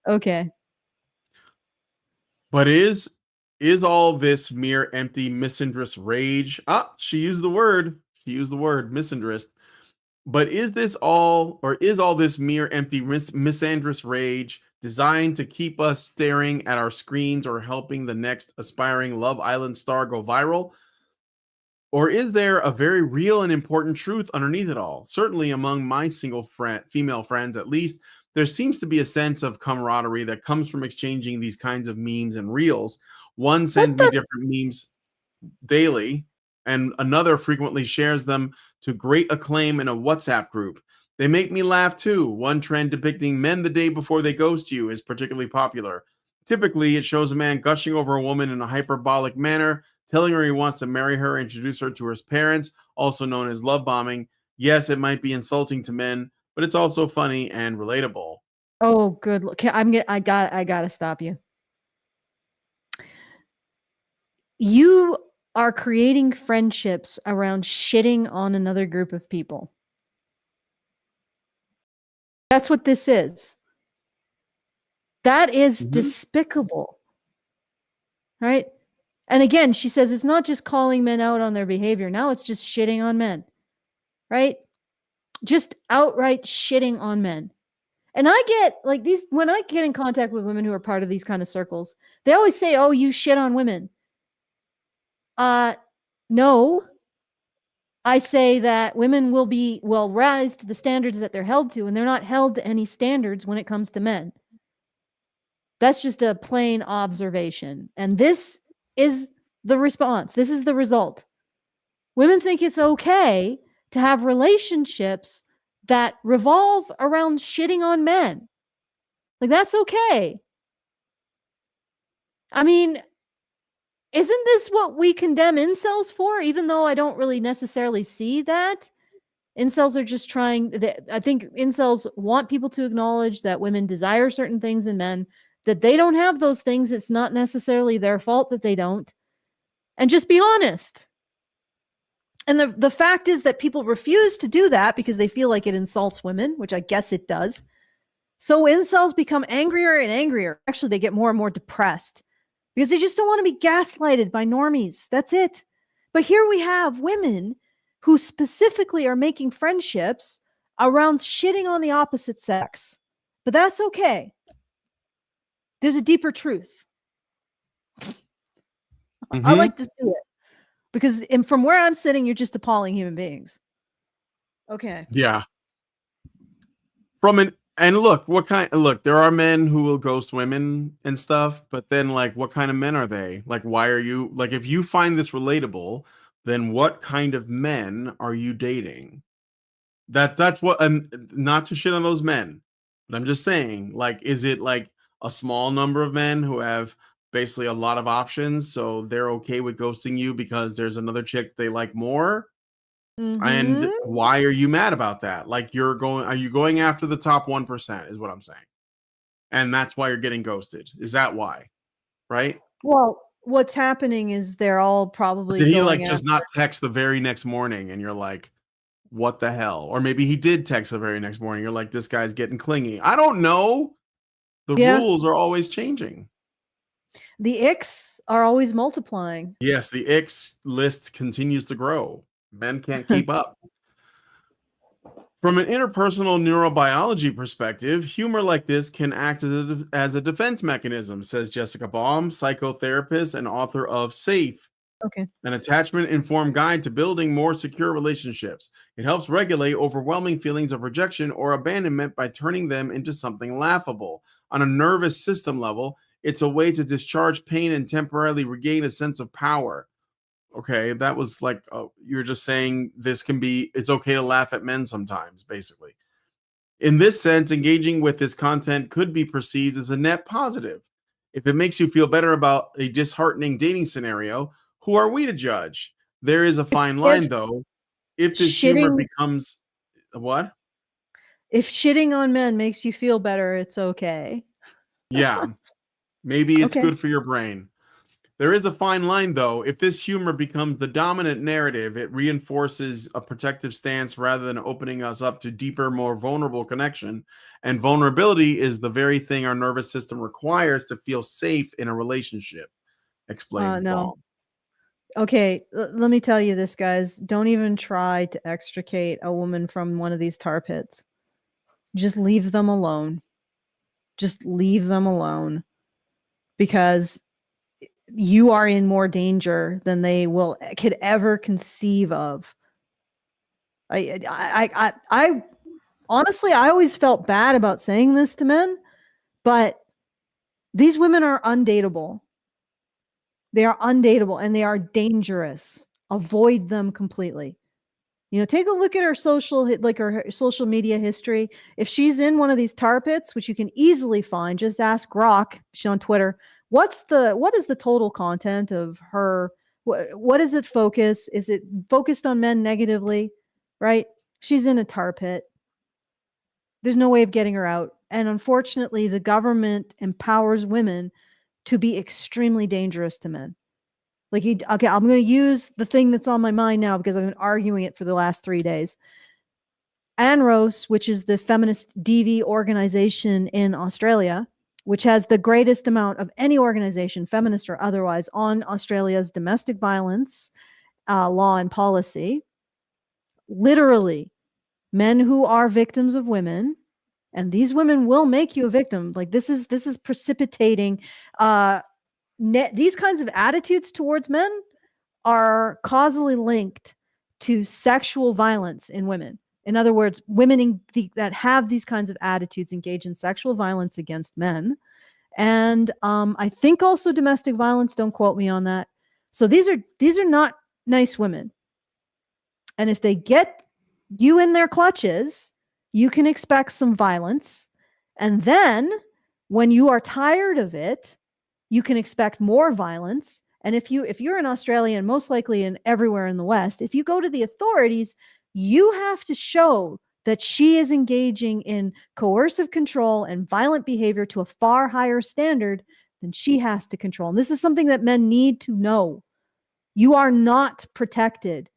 Okay. But is all this mere empty misandrist rage? Ah, she used the word. She used the word misandrist. But is this all, or is all this mere empty misandrist rage designed to keep us staring at our screens or helping the next aspiring Love Island star go viral? Or is there a very real and important truth underneath it all? Certainly among my single female friends, at least, there seems to be a sense of camaraderie that comes from exchanging these kinds of memes and reels. One sends me different memes daily, and another frequently shares them to great acclaim in a WhatsApp group. They make me laugh too. One trend depicting men the day before they ghost you is particularly popular. Typically, it shows a man gushing over a woman in a hyperbolic manner, telling her he wants to marry her, introduce her to his parents, also known as love bombing. Yes, it might be insulting to men, but it's also funny and relatable. Oh, good. Okay, I gotta stop you. You are creating friendships around shitting on another group of people. That's what this is. That is despicable. Right? And again, she says it's not just calling men out on their behavior. Now it's just shitting on men. Right? Just outright shitting on men. And I get like these, when I get in contact with women who are part of these kind of circles, they always say, oh, you shit on women. No. I say that women will rise to the standards that they're held to, and they're not held to any standards when it comes to men. That's just a plain observation. And this is the response. This is the result. Women think it's okay to have relationships that revolve around shitting on men. Like, that's okay. I mean, isn't this what we condemn incels for? Even though I don't really necessarily see that. Incels are just I think incels want people to acknowledge that women desire certain things in men, that they don't have those things. It's not necessarily their fault that they don't. And just be honest. And the fact is that people refuse to do that because they feel like it insults women, which I guess it does. So incels become angrier and angrier. Actually, they get more and more depressed because they just don't want to be gaslighted by normies. That's it. But here we have women who specifically are making friendships around shitting on the opposite sex. But that's okay. There's a deeper truth. I like to see it. Because from where I'm sitting, you're just appalling human beings. Okay. Yeah. And look, there are men who will ghost women and stuff, but then like what kind of men are they? Like why are you like if you find this relatable, then what kind of men are you dating? That's what not to shit on those men, but I'm just saying, like, is it like a small number of men who have basically a lot of options, so they're okay with ghosting you because there's another chick they like more? And why are you mad about that? Like are you going after the top 1% is what I'm saying. And that's why you're getting ghosted. Is that why? Right? Well, what's happening is they're all probably Did he going like after... just not text the very next morning and you're like, what the hell? Or maybe he did text the very next morning. You're like, this guy's getting clingy. I don't know. The rules are always changing. The icks are always multiplying. Yes, the icks list continues to grow. Men can't keep up. From an interpersonal neurobiology perspective, humor like this can act as a defense mechanism, says Jessica Baum, psychotherapist and author of Safe, Okay. An attachment-informed guide to building more secure relationships. It helps regulate overwhelming feelings of rejection or abandonment by turning them into something laughable. On a nervous system level, it's a way to discharge pain and temporarily regain a sense of power. Okay, that was like, you're just saying it's okay to laugh at men sometimes, basically. In this sense, engaging with this content could be perceived as a net positive. If it makes you feel better about a disheartening dating scenario, who are we to judge? There is a fine line, If though. If this humor shitting becomes what? if shitting on men makes you feel better, it's okay. Yeah, maybe it's Okay. good for your brain. There is a fine line, though. If this humor becomes the dominant narrative, it reinforces a protective stance rather than opening us up to deeper, more vulnerable connection. And vulnerability is the very thing our nervous system requires to feel safe in a relationship, explains No. Baum. Okay, let me tell you this, guys. Don't even try to extricate a woman from one of these tar pits. Just leave them alone. Just leave them alone, because you are in more danger than they could ever conceive of. I honestly, I always felt bad about saying this to men, but these women are undateable. They are undateable and they are dangerous. Avoid them completely. Take a look at her her social media history. If she's in one of these tar pits, which you can easily find, just ask Grok. She's on Twitter. What is the total content of her? What is it focus? Is it focused on men negatively? Right? She's in a tar pit. There's no way of getting her out. And unfortunately, the government empowers women to be extremely dangerous to men. Okay, I'm going to use the thing that's on my mind now because I've been arguing it for the last 3 days. ANROS, which is the feminist DV organization in Australia, which has the greatest amount of any organization, feminist or otherwise, on Australia's domestic violence law and policy. Literally, men who are victims of women, and these women will make you a victim. Like this is precipitating these kinds of attitudes towards men are causally linked to sexual violence in women. In other words, women that have these kinds of attitudes engage in sexual violence against men. And I think also domestic violence. Don't quote me on that. So these are not nice women. And if they get you in their clutches, you can expect some violence. And then when you are tired of it, you can expect more violence. And if you're in Australia and most likely in everywhere in the West, if you go to the authorities, you have to show that she is engaging in coercive control and violent behavior to a far higher standard than she has to control. And this is something that men need to know. You are not protected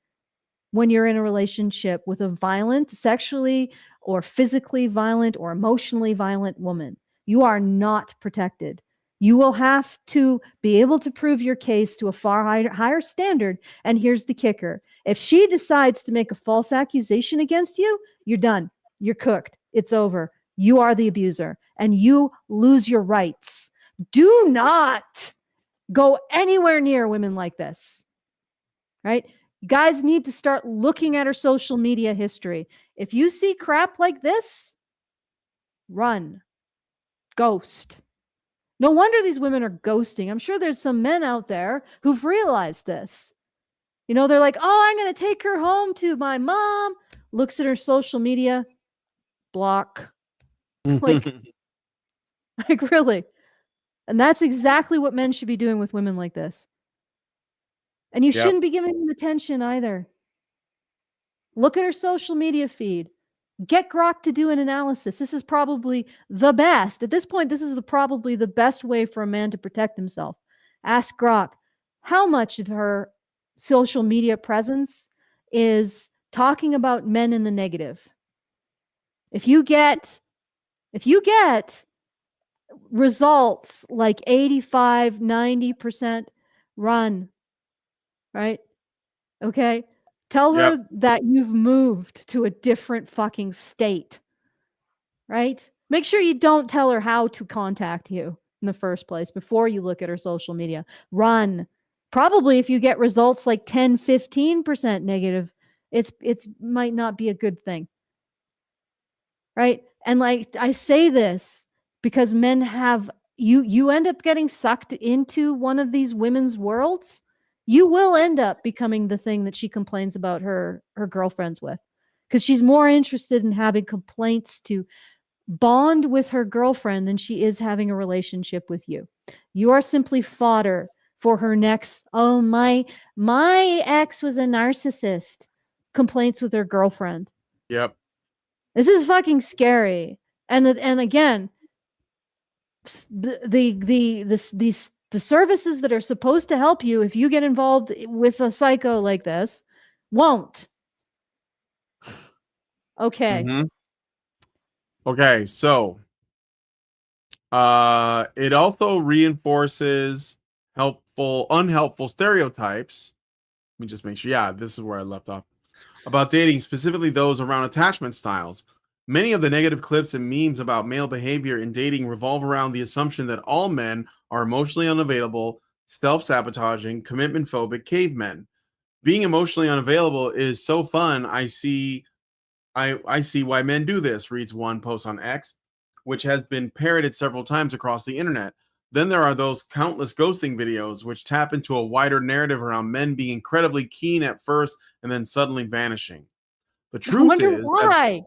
when you're in a relationship with a violent, sexually or physically violent or emotionally violent woman. You are not protected. You will have to be able to prove your case to a far higher standard. And here's the kicker. If she decides to make a false accusation against you, you're done. You're cooked. It's over. You are the abuser and you lose your rights. Do not go anywhere near women like this, right? You guys need to start looking at her social media history. If you see crap like this, run. Ghost. No wonder these women are ghosting. I'm sure there's some men out there who've realized this. They're like, oh, I'm going to take her home to my mom. Looks at her social media, block. like really. And that's exactly what men should be doing with women like this. And you shouldn't be giving them attention either. Look at her social media feed. Get Grok to do an analysis. This is probably the best. At this point, this is probably the best way for a man to protect himself. Ask Grok how much of her social media presence is talking about men in the negative. If you get results like 85, 90%, run. Right? Okay? Tell her that you've moved to a different fucking state. Right? Make sure you don't tell her how to contact you in the first place before you look at her social media. Run. probably if you get results like 10, 15% negative, it's might not be a good thing. Right? And like I say this because men have you end up getting sucked into one of these women's worlds, you will end up becoming the thing that she complains about her girlfriends with, because she's more interested in having complaints to bond with her girlfriend than she is having a relationship with you. You are simply fodder for her next, oh my ex was a narcissist, complaints with her girlfriend. Yep. This is fucking scary. And again, the services that are supposed to help you if you get involved with a psycho like this won't. Okay. Mm-hmm. Okay, so it also reinforces unhelpful stereotypes. Let me just make sure. Yeah, this is where I left off. About dating, specifically those around attachment styles. Many of the negative clips and memes about male behavior in dating revolve around the assumption that all men are emotionally unavailable, self-sabotaging, commitment-phobic cavemen. Being emotionally unavailable is so fun. I see why men do this, reads one post on X, which has been parroted several times across the internet. Then there are those countless ghosting videos, which tap into a wider narrative around men being incredibly keen at first and then suddenly vanishing. The I truth wonder is that, why.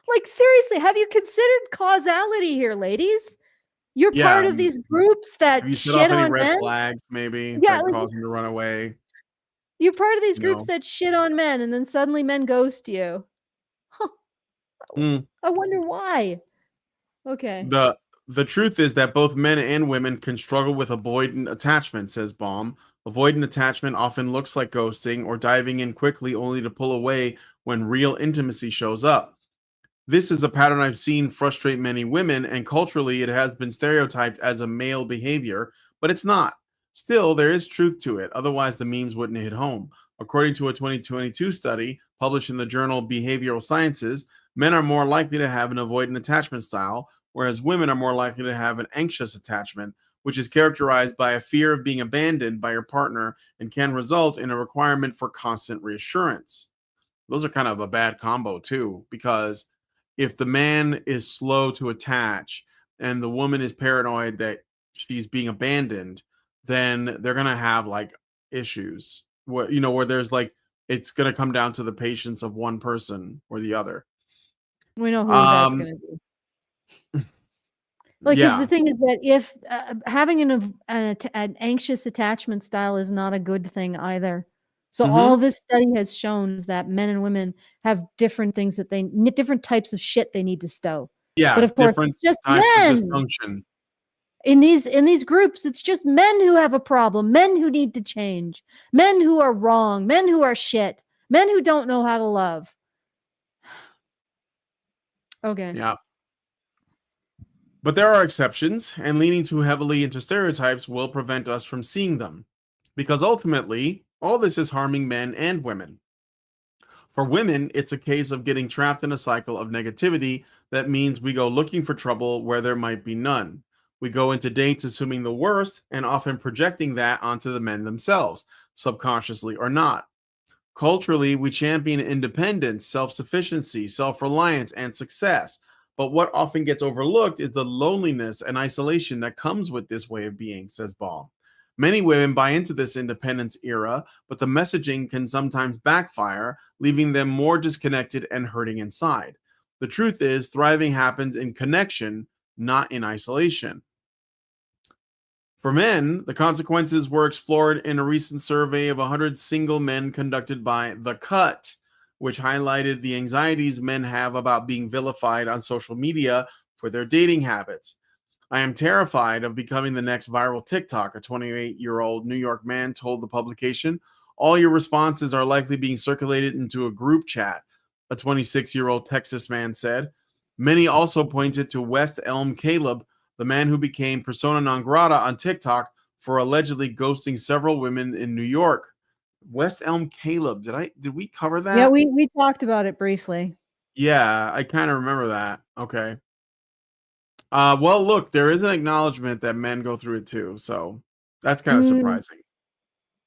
Like, seriously, have you considered causality here, ladies? You're yeah, part of these groups have that you set off shit any on red men. flags maybe Yeah, that like cause him to run away? you're part of these You groups know, that shit on men and then suddenly men ghost you. Huh, Hmm. I wonder why. Okay. The truth is that both men and women can struggle with avoidant attachment, says Baum. Avoidant attachment often looks like ghosting or diving in quickly only to pull away when real intimacy shows up. This is a pattern I've seen frustrate many women, and culturally it has been stereotyped as a male behavior, but it's not. Still, there is truth to it, otherwise, the memes wouldn't hit home. According to a 2022 study published in the journal Behavioral Sciences, men are more likely to have an avoidant attachment style, whereas women are more likely to have an anxious attachment, which is characterized by a fear of being abandoned by your partner and can result in a requirement for constant reassurance. Those are kind of a bad combo, too, because if the man is slow to attach and the woman is paranoid that she's being abandoned, then they're gonna have like issues where there's like it's gonna come down to the patience of one person or the other. We know who that's Um, going to be. Like, because the yeah, thing is that if having an anxious attachment style is not a good thing either. So all hmm this study has shown is that men and women have different things that different types of shit they need to stow. But yeah, of course, different it's just types of men dysfunction. in these groups. It's just men who have a problem, men who need to change, men who are wrong, men who are shit, men who don't know how to love. Okay. Yeah. But there are exceptions, and leaning too heavily into stereotypes will prevent us from seeing them. Because ultimately, all this is harming men and women. For women, it's a case of getting trapped in a cycle of negativity that means we go looking for trouble where there might be none. We go into dates assuming the worst and often projecting that onto the men themselves, subconsciously or not. Culturally, we champion independence, self sufficiency, self reliance, and success. But what often gets overlooked is the loneliness and isolation that comes with this way of being, says Ball. Many women buy into this independence era, but the messaging can sometimes backfire, leaving them more disconnected and hurting inside. The truth is, thriving happens in connection, not in isolation. For men, the consequences were explored in a recent survey of 100 single men conducted by The Cut, which highlighted the anxieties men have about being vilified on social media for their dating habits. I am terrified of becoming the next viral TikTok, a 28-year-old New York man told the publication. All your responses are likely being circulated into a group chat, a 26-year-old Texas man said. Many also pointed to West Elm Caleb, the man who became persona non grata on TikTok for allegedly ghosting several women in New York. West Elm Caleb, did we cover Yeah, that? we talked about it briefly. Yeah, I kind of remember that. Okay. Well, look, there is an acknowledgement that men go through it too, so that's kind of Mm, surprising.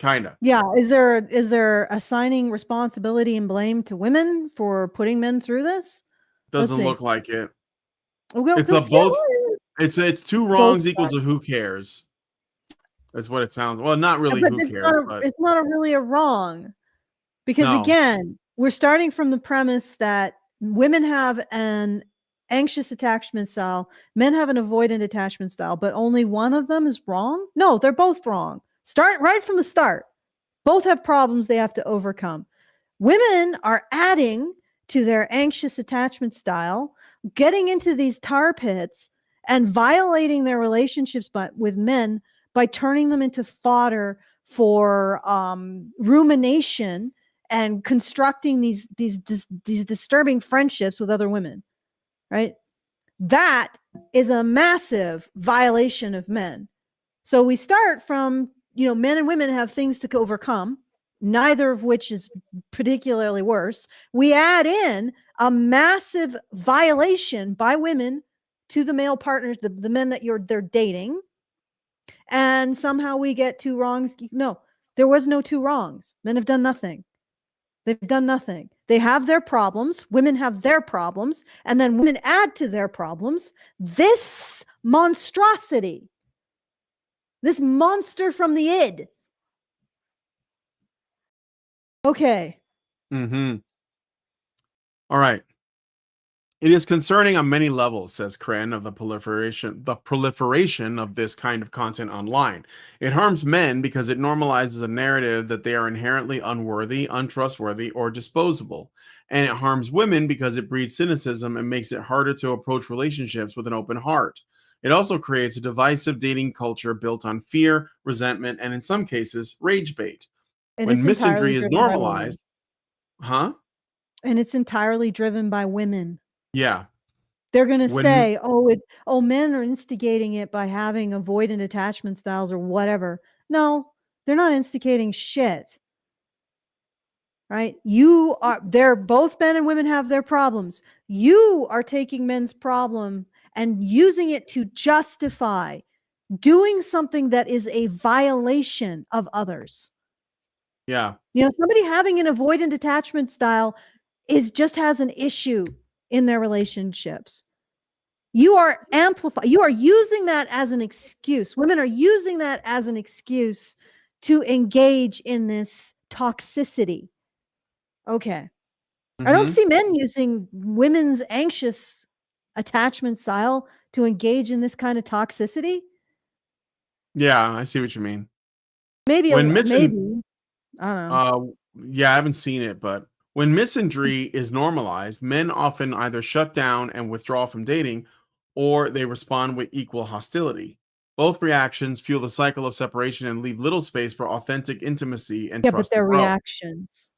Kind of. Yeah. Is there assigning responsibility and blame to women for putting men through this? Let's Doesn't see. look like it. Well, It's a let's- yeah, both. It's two both wrongs equals sides. a who cares. That's what it sounds. Well, not really But who it's cares, not but it's not really a wrong, because no. again, we're starting from the premise that women have an anxious attachment style, men have an avoidant attachment style, but only one of them is wrong. No, they're both wrong. Start right from the start. Both have problems they have to overcome. Women are adding to their anxious attachment style, getting into these tar pits and violating their relationships with men by turning them into fodder for rumination and constructing these disturbing friendships with other women, right? That is a massive violation of men. So we start from, men and women have things to overcome, neither of which is particularly worse. We add in a massive violation by women to the male partners, the men that they're dating, and somehow we get two wrongs. No, there was no two wrongs. Men have done nothing. They've done nothing. They have their problems. Women have their problems. And then women add to their problems this monstrosity, this monster from the id. Okay. Mm-hmm. All right. It is concerning on many levels, says Kren, of the proliferation of this kind of content online. It harms men because it normalizes a narrative that they are inherently unworthy, untrustworthy, or disposable. And it harms women because it breeds cynicism and makes it harder to approach relationships with an open heart. It also creates a divisive dating culture built on fear, resentment, and in some cases, rage bait. And When it's entirely misandry is driven by women. normalized, huh? And it's entirely driven by women. Yeah. They're going to When say, men are instigating it by having avoidant attachment styles or whatever. No, they're not instigating shit. Right? They're both men and women have their problems. You are taking men's problem and using it to justify doing something that is a violation of others. yeah. Somebody having an avoidant attachment style just has an issue in their relationships. You are using that as an excuse. Women are using that as an excuse to engage in this toxicity. Okay. I don't see men using women's anxious attachment style to engage in this kind of toxicity. Yeah, I see what you mean. Maybe, When maybe. I don't know. yeah, I haven't seen it, but when misandry is normalized, men often either shut down and withdraw from dating, or they respond with equal hostility. Both reactions fuel the cycle of separation and leave little space for authentic intimacy and Yeah, but trust to their grow. reactions.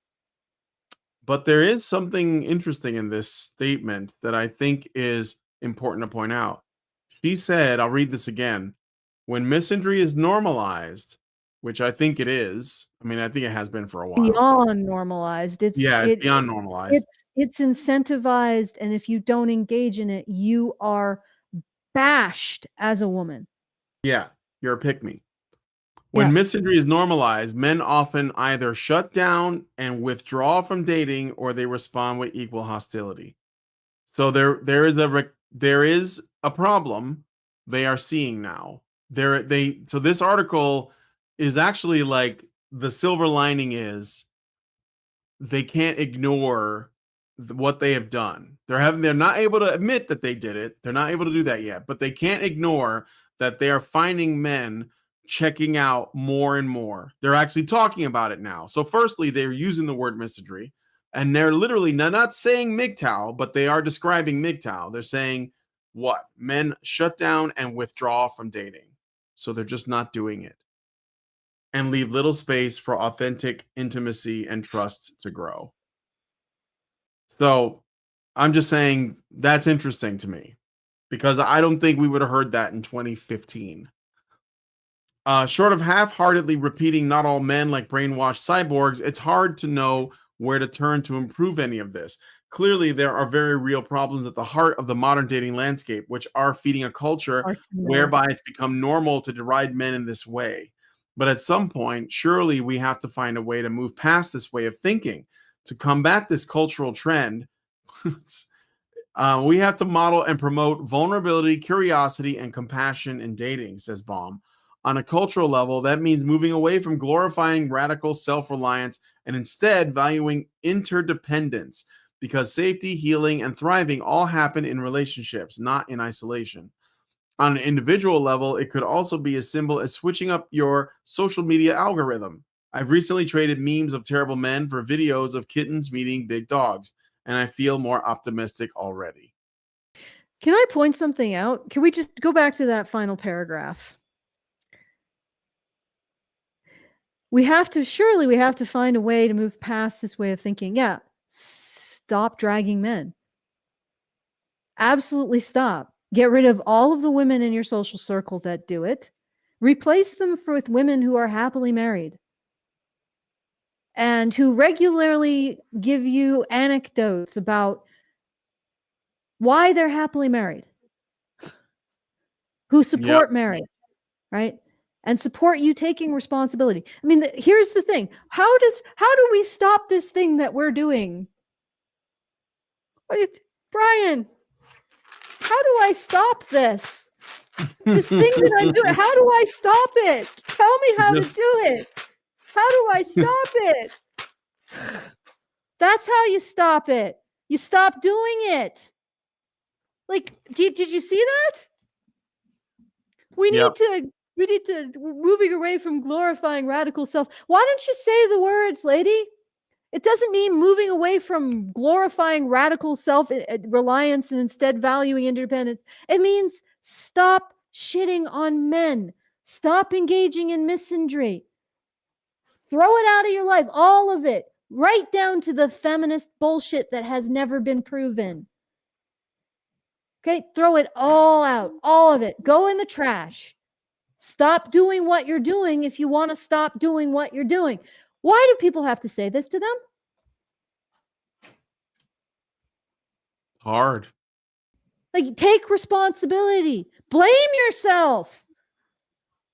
But there is something interesting in this statement that I think is important to point out. She said, I'll read this again. When misandry is normalized, which I think it is, I mean, I think it has been for a while. Beyond normalized. Yeah, it's beyond normalized. It's incentivized, and if you don't engage in it, you are bashed as a woman. Yeah, you're a pick-me. When misandry is normalized, men often either shut down and withdraw from dating, or they respond with equal hostility. So there is a problem they are seeing now. So this article is actually like, the silver lining is they can't ignore what they have done. They're not able to admit that they did it. They're not able to do that yet, but they can't ignore that they are finding men checking out more and more. They're actually talking about it now. So firstly, they're using the word misandry, and they're literally not saying MGTOW, but they are describing MGTOW. They're saying what? Men shut down and withdraw from dating. So they're just not doing it, and leave little space for authentic intimacy and trust to grow. So I'm just saying that's interesting to me, because I don't think we would have heard that in 2015. Short of half-heartedly repeating not all men like brainwashed cyborgs, it's hard to know where to turn to improve any of this. Clearly, there are very real problems at the heart of the modern dating landscape, which are feeding a culture whereby it's become normal to deride men in this way. But at some point, surely we have to find a way to move past this way of thinking. To combat this cultural trend, we have to model and promote vulnerability, curiosity, and compassion in dating, says Baum. On a cultural level, that means moving away from glorifying radical self-reliance and instead valuing interdependence, because safety, healing, and thriving all happen in relationships, not in isolation. On an individual level, it could also be as simple as switching up your social media algorithm. I've recently traded memes of terrible men for videos of kittens meeting big dogs, and I feel more optimistic already. Can I point something out? Can we just go back to that final paragraph? We have to find a way to move past this way of thinking. Yeah, stop dragging men. Absolutely stop. Get rid of all of the women in your social circle that do it. Replace them with women who are happily married and who regularly give you anecdotes about why they're happily married, who support marriage, right? And support you taking responsibility. I mean, here's the thing. How do we stop this thing that we're doing? Brian, how do I stop this? This thing that I'm doing, how do I stop it? Tell me how to do it. How do I stop it? That's how you stop it. You stop doing it. Like, did you see that? We need to moving away from glorifying radical self. Why don't you say the words, lady? It doesn't mean moving away from glorifying radical self-reliance and instead valuing independence. It means stop shitting on men. Stop engaging in misandry. Throw it out of your life, all of it, right down to the feminist bullshit that has never been proven. Okay, throw it all out, all of it. Go in the trash. Stop doing what you're doing if you want to stop doing what you're doing. Why do people have to say this to them? Hard. Like, take responsibility. Blame yourself.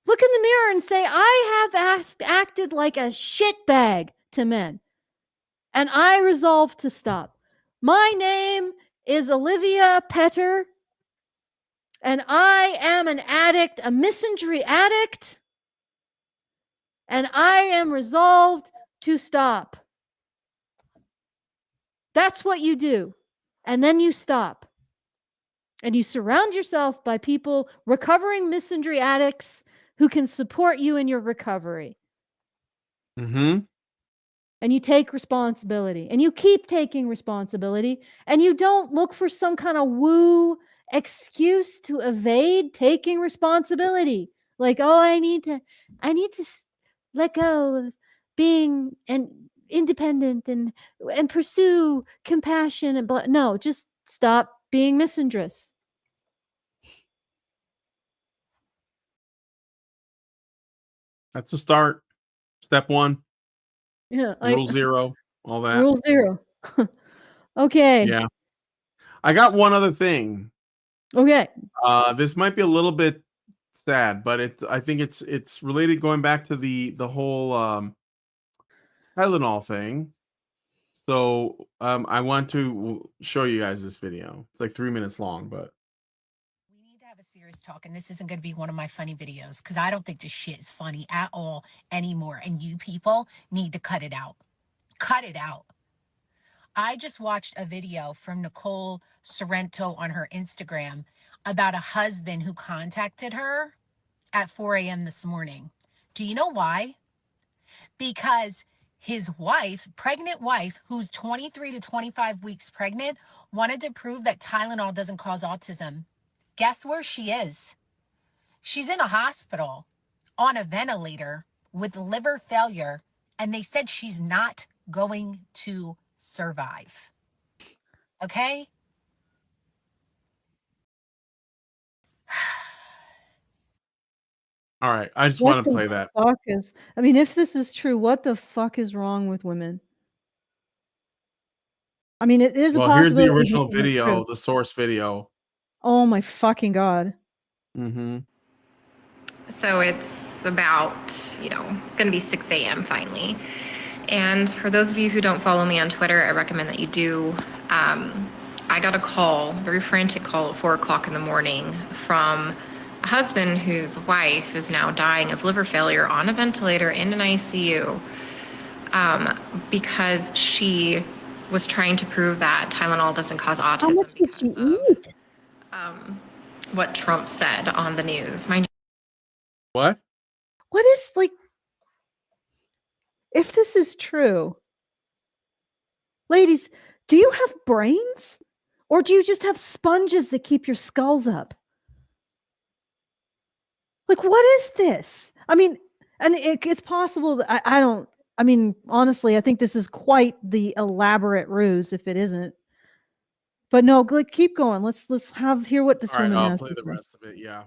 Look in the mirror and say, I have acted like a shitbag to men, and I resolve to stop. My name is Olivia Petter, and I am an addict, a misandry addict, and I am resolved to stop. That's what you do. And then you stop. And you surround yourself by people, recovering misandry addicts, who can support you in your recovery. Mm-hmm. And you take responsibility. And you keep taking responsibility. And you don't look for some kind of woo excuse to evade taking responsibility. Like, oh, I need to let go of being independent and pursue compassion and no, just stop being misandrous. That's the start. Step one. Yeah. Rule zero. All that. Rule zero. Okay. Yeah. I got one other thing. Okay. This might be a little bit sad, but I think it's related, going back to the whole Tylenol thing. So I want to show you guys this video. It's like 3 minutes long, but we need to have a serious talk, and this isn't going to be one of my funny videos because I don't think this shit is funny at all anymore, and you people need to cut it out. Cut it out. I just watched a video from Nicole Sorrento on her Instagram about a husband who contacted her at 4 a.m. this morning. Do you know why? Because his wife, pregnant wife, who's 23 to 25 weeks pregnant, wanted to prove that Tylenol doesn't cause autism. Guess where she is? She's in a hospital on a ventilator with liver failure, and they said she's not going to survive. Okay? all right. I just want to play that. If this is true, what the fuck is wrong with women? I mean, it is a possibility. Here's the original video, the source video. Oh my fucking God. Mm-hmm. So it's about, it's going to be 6 a.m. finally. And for those of you who don't follow me on Twitter, I recommend that you do. I got a call, a very frantic call at 4 o'clock in the morning from a husband whose wife is now dying of liver failure on a ventilator in an ICU because she was trying to prove that Tylenol doesn't cause autism. How much did she eat? What Trump said on the news. What? What is, like, if this is true, ladies, do you have brains? Or do you just have sponges that keep your skulls up? Like, what is this? I mean, and it's possible that I mean, honestly, I think this is quite the elaborate ruse if it isn't. But no, like, keep going. Let's hear what this All right, woman I'll has play to the say. rest of it. Yeah.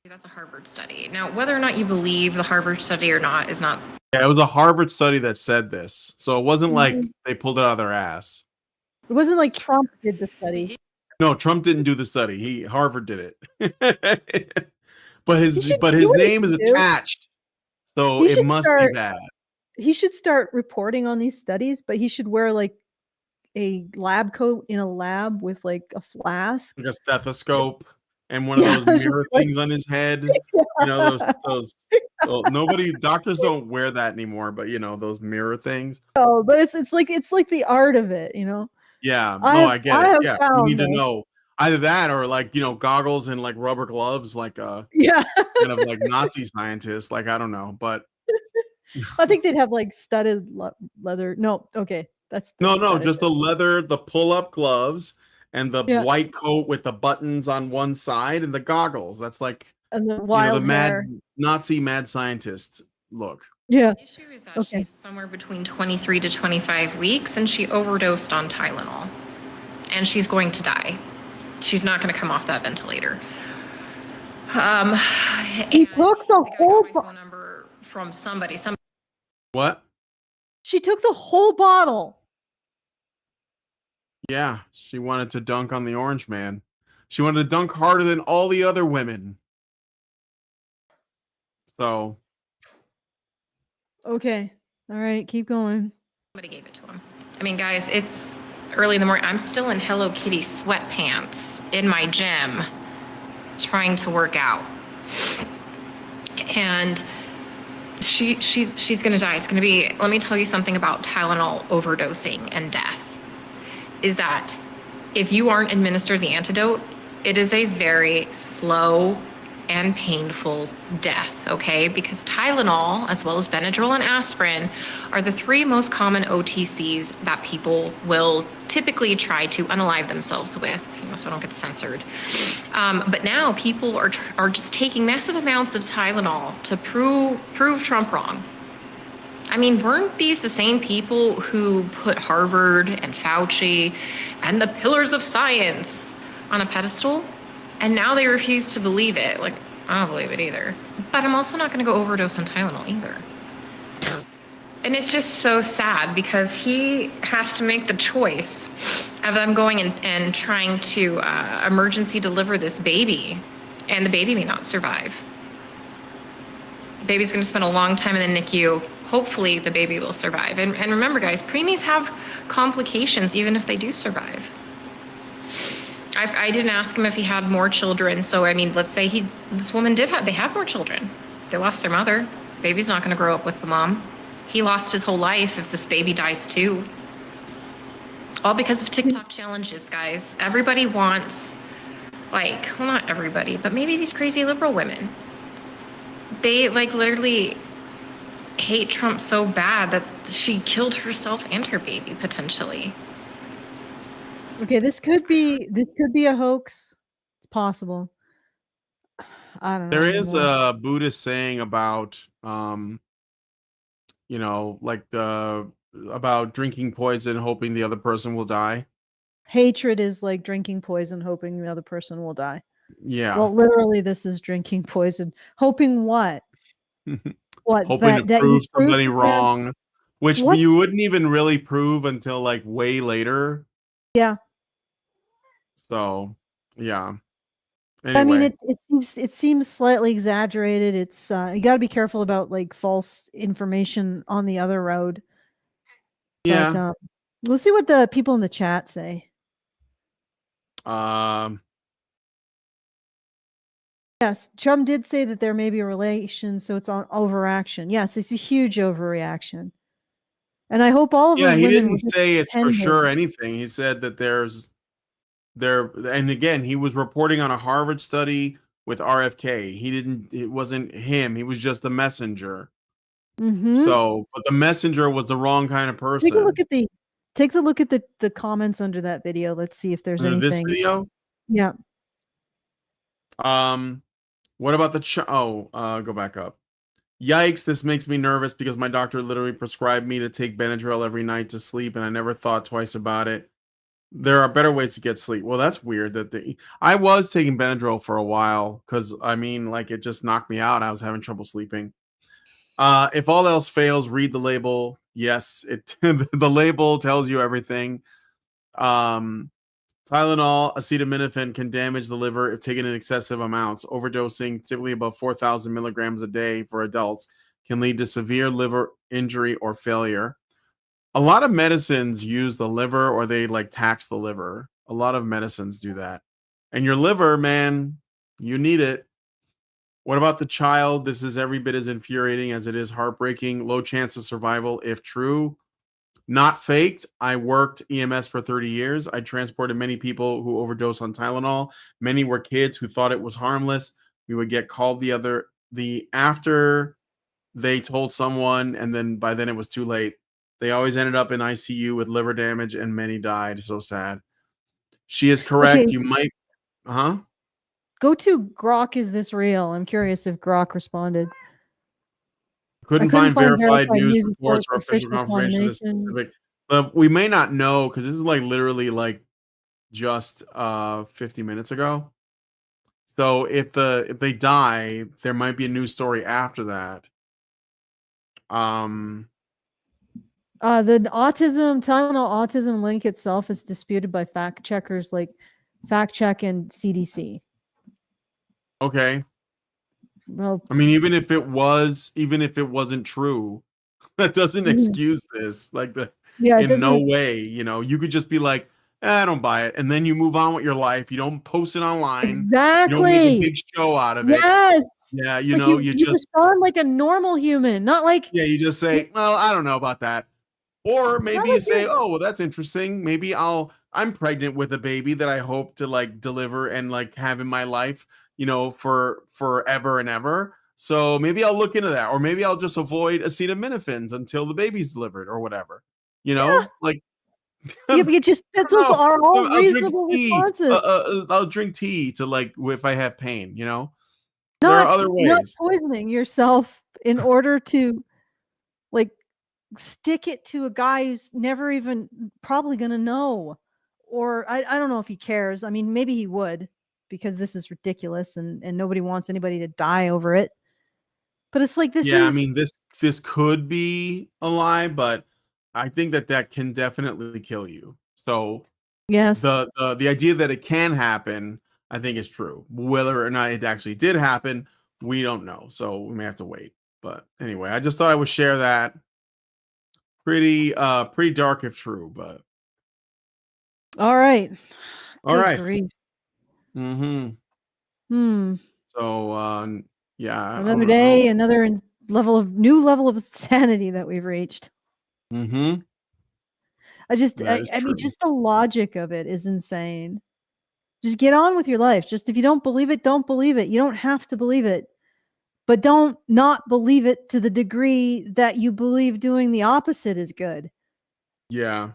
That's a Harvard study. Now, whether or not you believe the Harvard study or not is not. Yeah, it was a Harvard study that said this. So it wasn't like they pulled it out of their ass. It wasn't like Trump did the study. No, Trump didn't do the study. Harvard did it. But You should his do what he name is should do. attached. So He it should must be bad. He should start reporting on these studies, but he should wear like a lab coat in a lab with like a flask. Like a stethoscope and one of those mirror things on his head. You know, those doctors don't wear that anymore, but you know, those mirror things. Oh, but it's like the art of it, you know. Yeah, I get it. Yeah, you need to this. know either that or like, you know, goggles and like rubber gloves, like yeah, kind of like Nazi scientist. Like, I don't know, but I think they'd have like studded leather. No, okay, that's no, just the pull-up gloves and the white coat with the buttons on one side and the goggles. That's like, and the wild hair. Nazi mad scientist look. Yeah. The issue is that she's somewhere between 23 to 25 weeks and she overdosed on Tylenol. And she's going to die. She's not going to come off that ventilator. He took the whole phone number from somebody. What? She took the whole bottle. Yeah, she wanted to dunk on the orange man. She wanted to dunk harder than all the other women. So. Okay. All right, keep going. Somebody gave it to him. I mean, guys, it's early in the morning. I'm still in Hello Kitty sweatpants in my gym trying to work out. And she's going to die. It's going to be, let me tell you something about Tylenol overdosing and death. Is that if you aren't administered the antidote, it is a very slow and painful death, okay? Because Tylenol, as well as Benadryl and aspirin, are the three most common OTCs that people will typically try to unalive themselves with, so I don't get censored. But now people are just taking massive amounts of Tylenol to prove Trump wrong. I mean, weren't these the same people who put Harvard and Fauci and the pillars of science on a pedestal? And now they refuse to believe it. Like, I don't believe it either. But I'm also not going to go overdose on Tylenol either. And it's just so sad because he has to make the choice of them going and trying to emergency deliver this baby. And the baby may not survive. The baby's going to spend a long time in the NICU. Hopefully the baby will survive. And remember, guys, preemies have complications even if they do survive. I didn't ask him if he had more children. So, I mean, let's say this woman they have more children. They lost their mother. Baby's not going to grow up with the mom. He lost his whole life if this baby dies too. All because of TikTok challenges, guys. Everybody wants, well, not everybody, but maybe these crazy liberal women. They literally hate Trump so bad that she killed herself and her baby potentially. Okay, this could be a hoax. It's possible. I don't know. There is a Buddhist saying about about drinking poison hoping the other person will die. Hatred is like drinking poison hoping the other person will die. Yeah. Well, literally this is drinking poison hoping what? What? Hoping to prove somebody wrong, which you wouldn't even really prove until way later. Yeah. So, yeah. I mean, Anyway, it seems slightly exaggerated. It's you got to be careful about like false information on the other road. But yeah. we'll see what the people in the chat say. Um, Yes, Trump did say that there may be a relation, so it's on overaction. Yes, it's a huge overreaction. And I hope all of yeah, those he women were didn't just say it's for pretending. sure anything. He said that and again, he was reporting on a Harvard study with RFK. It wasn't him. He was just the messenger. Mm-hmm. So, but the messenger was the wrong kind of Take a look person. at the comments under that video. Let's see if there's Under this anything. video, Yeah. what about go back up. Yikes, this makes me nervous because my doctor literally prescribed me to take Benadryl every night to sleep, and I never thought twice about it. There are better ways to get sleep. Well, that's weird I was taking Benadryl for a while because I mean, like, it just knocked me out. I was having trouble sleeping. If all else fails, read the label. Yes, the label tells you everything. Um, Tylenol, acetaminophen can damage the liver if taken in excessive amounts. Overdosing, typically above 4,000 milligrams a day for adults, can lead to severe liver injury or failure. A lot of medicines use the liver or they like tax the liver. A lot of medicines do that. And your liver, man, you need it. What about the child? This is every bit as infuriating as it is heartbreaking. Low chance of survival if true. Not faked. I worked EMS for 30 years. I transported many people who overdose on Tylenol. Many were kids who thought it was harmless. We would get called after they told someone, and then by then it was too late. They always ended up in ICU with liver damage, and many died. So sad. She is Okay. correct. You might, huh? Go to Grok. Is this real? I'm curious if Grok responded. Couldn't find verified news news reports or for official official confirmation of this condemnation. specific. But we may not know because this is like literally like just 50 minutes ago. So if they die, there might be a news story after that. The Tylenol autism link itself is disputed by fact checkers like Fact Check and CDC. Okay. Well, I mean, even if it wasn't true, that doesn't excuse this. Like yeah, it in no doesn't way, you could just be like, I don't buy it, and then you move on with your life. You don't post it online. You don't make a exactly. big show out of it. Yes. Yeah, Like you you just respond like a normal human, not like you just say, well, I don't know about that. Or maybe you say, oh, well, that's interesting. Maybe I'm pregnant with a baby that I hope to like deliver and like have in my life, for forever and ever. So maybe I'll look into that. Or maybe I'll just avoid acetaminophen until the baby's delivered or whatever. Like yeah, but those no, are all I'll drink reasonable tea. responses. I'll drink tea to like if I have pain, There are Not other ways. poisoning yourself in order to like stick it to a guy who's never even probably going to know. Or I don't know if he cares. I mean, maybe he would because this is ridiculous and nobody wants anybody to die over it. But it's like Yeah, I mean this could be a lie, but I think that can definitely kill you. So yes. the idea that it can happen, I think is true. Whether or not it actually did happen, we don't know. So we may have to wait. But anyway, I just thought I would share that. Pretty dark if true, but All right. all Good right. grief. Mm-hmm. So yeah. Another day, another new level of insanity that we've reached. Mm-hmm. I mean, just the logic of it is insane. Just get on with your life. Just if you don't believe it, don't believe it. You don't have to believe it. But don't not believe it to the degree that you believe doing the opposite is good. Yeah.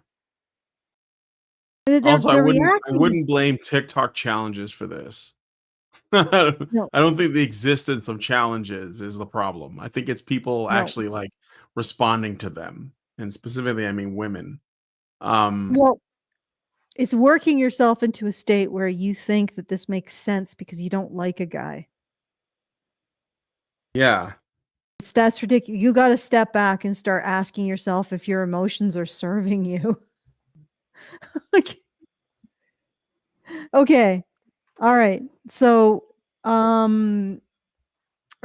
They're I reacting. wouldn't blame TikTok challenges for this. I don't think the existence of challenges is the problem. I think it's people actually like responding to them, and specifically, I mean women. Well, it's working yourself into a state where you think that this makes sense because you don't like a guy. Yeah. That's ridiculous. You got to step back and start asking yourself if your emotions are serving you. Like, okay. All right. So, I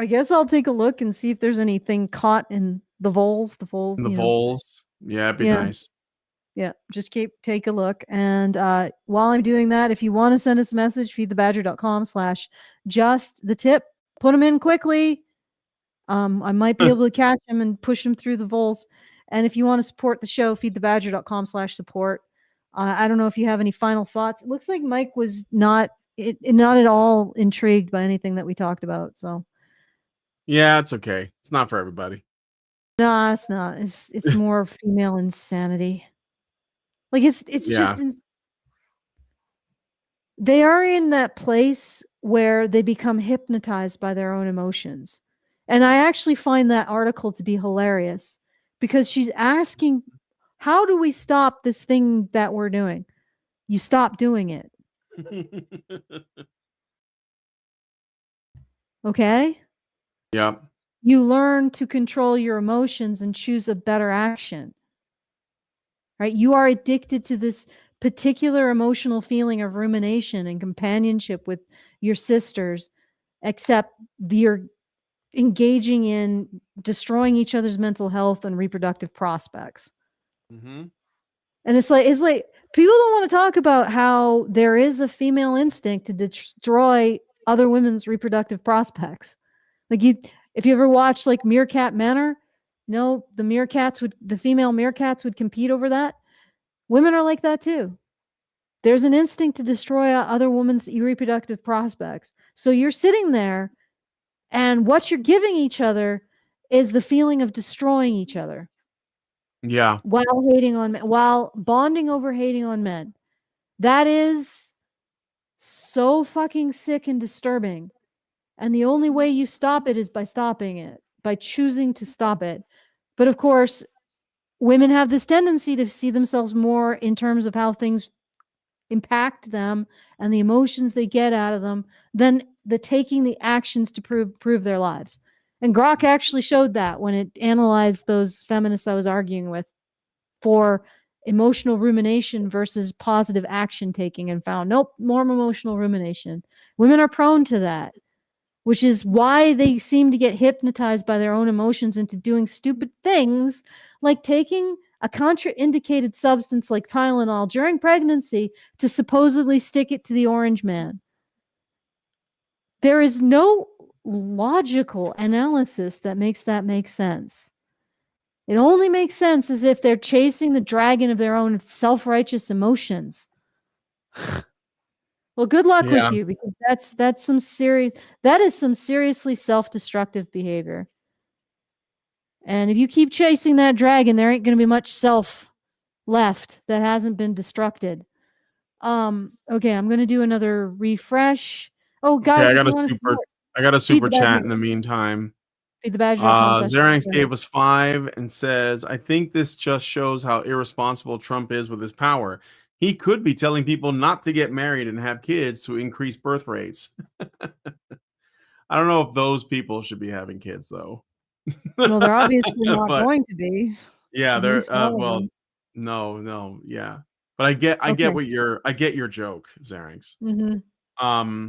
guess I'll take a look and see if there's anything caught in the voles. The voles, The you know. voles. Yeah, it'd be Yeah. nice. Yeah, just take a look. And while I'm doing that, if you want to send us a message, feedthebadger.com/just the tip. Put them in quickly. I might be able to catch them and push them through the voles. And if you want to support the show, feedthebadger.com/support. I don't know if you have any final thoughts. It looks like Mike was not at all intrigued by anything that we talked about. So Yeah, it's okay. It's not for everybody. no, it's not. It's more female insanity. Like it's Yeah. just they are in that place where they become hypnotized by their own emotions. And I actually find that article to be hilarious because she's asking, how do we stop this thing that we're doing? You stop doing it. Okay? Yep. You learn to control your emotions and choose a better action. Right? You are addicted to this particular emotional feeling of rumination and companionship with your sisters, except you're engaging in destroying each other's mental health and reproductive prospects. Mm-hmm. And it's like people don't want to talk about how there is a female instinct to destroy other women's reproductive prospects. Like if you ever watch like Meerkat Manor, the female meerkats would compete over that. Women are like that too. There's an instinct to destroy other women's reproductive prospects. So you're sitting there and what you're giving each other is the feeling of destroying each other. Yeah. While bonding over hating on men. That is so fucking sick and disturbing. And the only way you stop it is by stopping it, by choosing to stop it. But of course, women have this tendency to see themselves more in terms of how things impact them and the emotions they get out of them than the taking the actions to prove their lives. And Grok actually showed that when it analyzed those feminists I was arguing with for emotional rumination versus positive action taking and found nope, more emotional rumination. Women are prone to that, which is why they seem to get hypnotized by their own emotions into doing stupid things like taking a contraindicated substance like Tylenol during pregnancy to supposedly stick it to the orange man. There is no logical analysis that makes that make sense. It only makes sense as if they're chasing the dragon of their own self-righteous emotions. Well, good luck with you because that is some seriously self-destructive behavior. And if you keep chasing that dragon, there ain't going to be much self left that hasn't been destructed. Okay, I'm going to do another refresh. Oh, guys, Okay, if you want to I got a super chat in the meantime. Xerax gave us 5 and says, I think this just shows how irresponsible Trump is with his power. He could be telling people not to get married and have kids to increase birth rates. I don't know if those people should be having kids, though. Well, they're obviously not going to be. Yeah, they're no, yeah. But I get your joke, Xerax. Mm-hmm.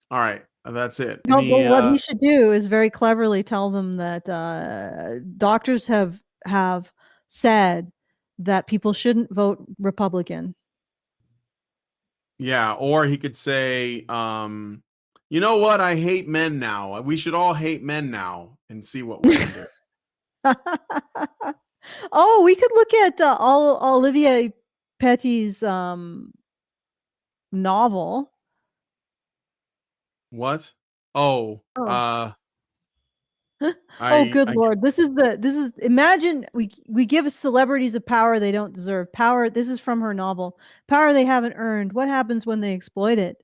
All right, that's it. No, but what he should do is very cleverly tell them that doctors have said that people shouldn't vote Republican. Yeah, or he could say, you know what? I hate men now. We should all hate men now and see what women do. Oh, we could look at Olivia Petty's novel. What? Oh. Good Lord. This is imagine we give celebrities a power they don't deserve. Power, this is from her novel. Power they haven't earned. What happens when they exploit it?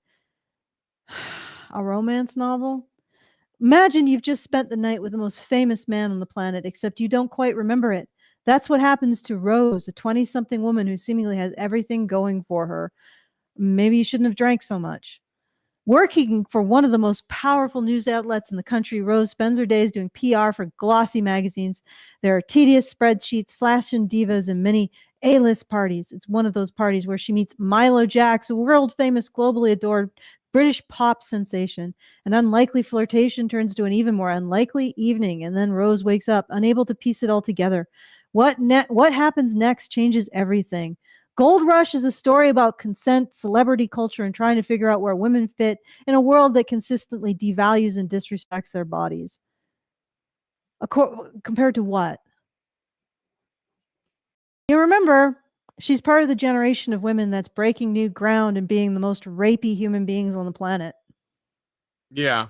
A romance novel? Imagine you've just spent the night with the most famous man on the planet, except you don't quite remember it. That's what happens to Rose, a 20-something woman who seemingly has everything going for her. Maybe you shouldn't have drank so much. Working for one of the most powerful news outlets in the country, Rose spends her days doing PR for glossy magazines. There are tedious spreadsheets, fashion divas, and many A-list parties. It's one of those parties where she meets Milo Jax, a world-famous, globally adored British pop sensation. An unlikely flirtation turns to an even more unlikely evening, and then Rose wakes up, unable to piece it all together. What happens next changes everything. Gold Rush is a story about consent, celebrity culture, and trying to figure out where women fit in a world that consistently devalues and disrespects their bodies. Compared to what? You remember, she's part of the generation of women that's breaking new ground and being the most rapey human beings on the planet. Yeah.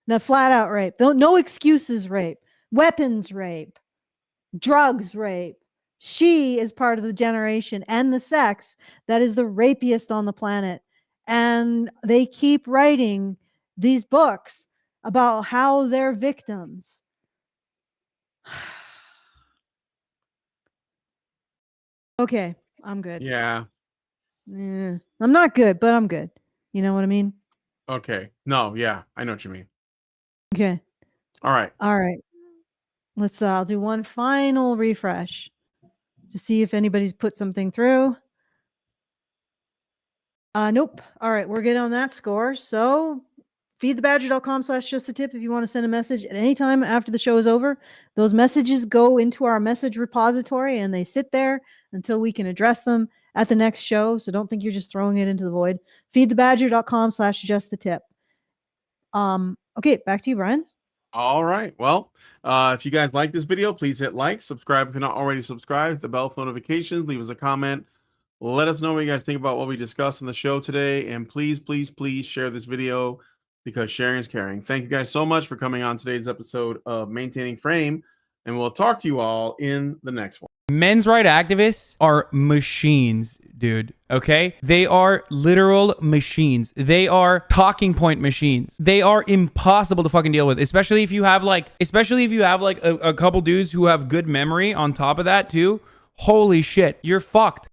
Now, flat out rape. No excuses rape. Weapons rape. Drugs rape. She is part of the generation and the sex that is the rapiest on the planet. And they keep writing these books about how they're victims. Okay, I'm good. Yeah. I'm not good, but I'm good. You know what I mean? Okay. No, yeah. I know what you mean. Okay. All right. All right. Let's I'll do one final refresh to see if anybody's put something through. Nope. All right, we're good on that score. So feedthebadger.com/justthetip if you want to send a message at any time after the show is over. Those messages go into our message repository and they sit there until we can address them at the next show. So don't think you're just throwing it into the void. feedthebadger.com/justthetip. Okay, back to you, Brian. All right. Well, if you guys like this video, please hit like, subscribe if you're not already subscribed, the bell for notifications, leave us a comment. Let us know what you guys think about what we discussed in the show today. And please, please, please share this video because sharing is caring. Thank you guys so much for coming on today's episode of Maintaining Frame. And we'll talk to you all in the next one. Men's rights activists are machines, dude. Okay? They are literal machines. They are talking point machines. They are impossible to fucking deal with, especially if you have like a couple dudes who have good memory on top of that too. Holy shit, you're fucked.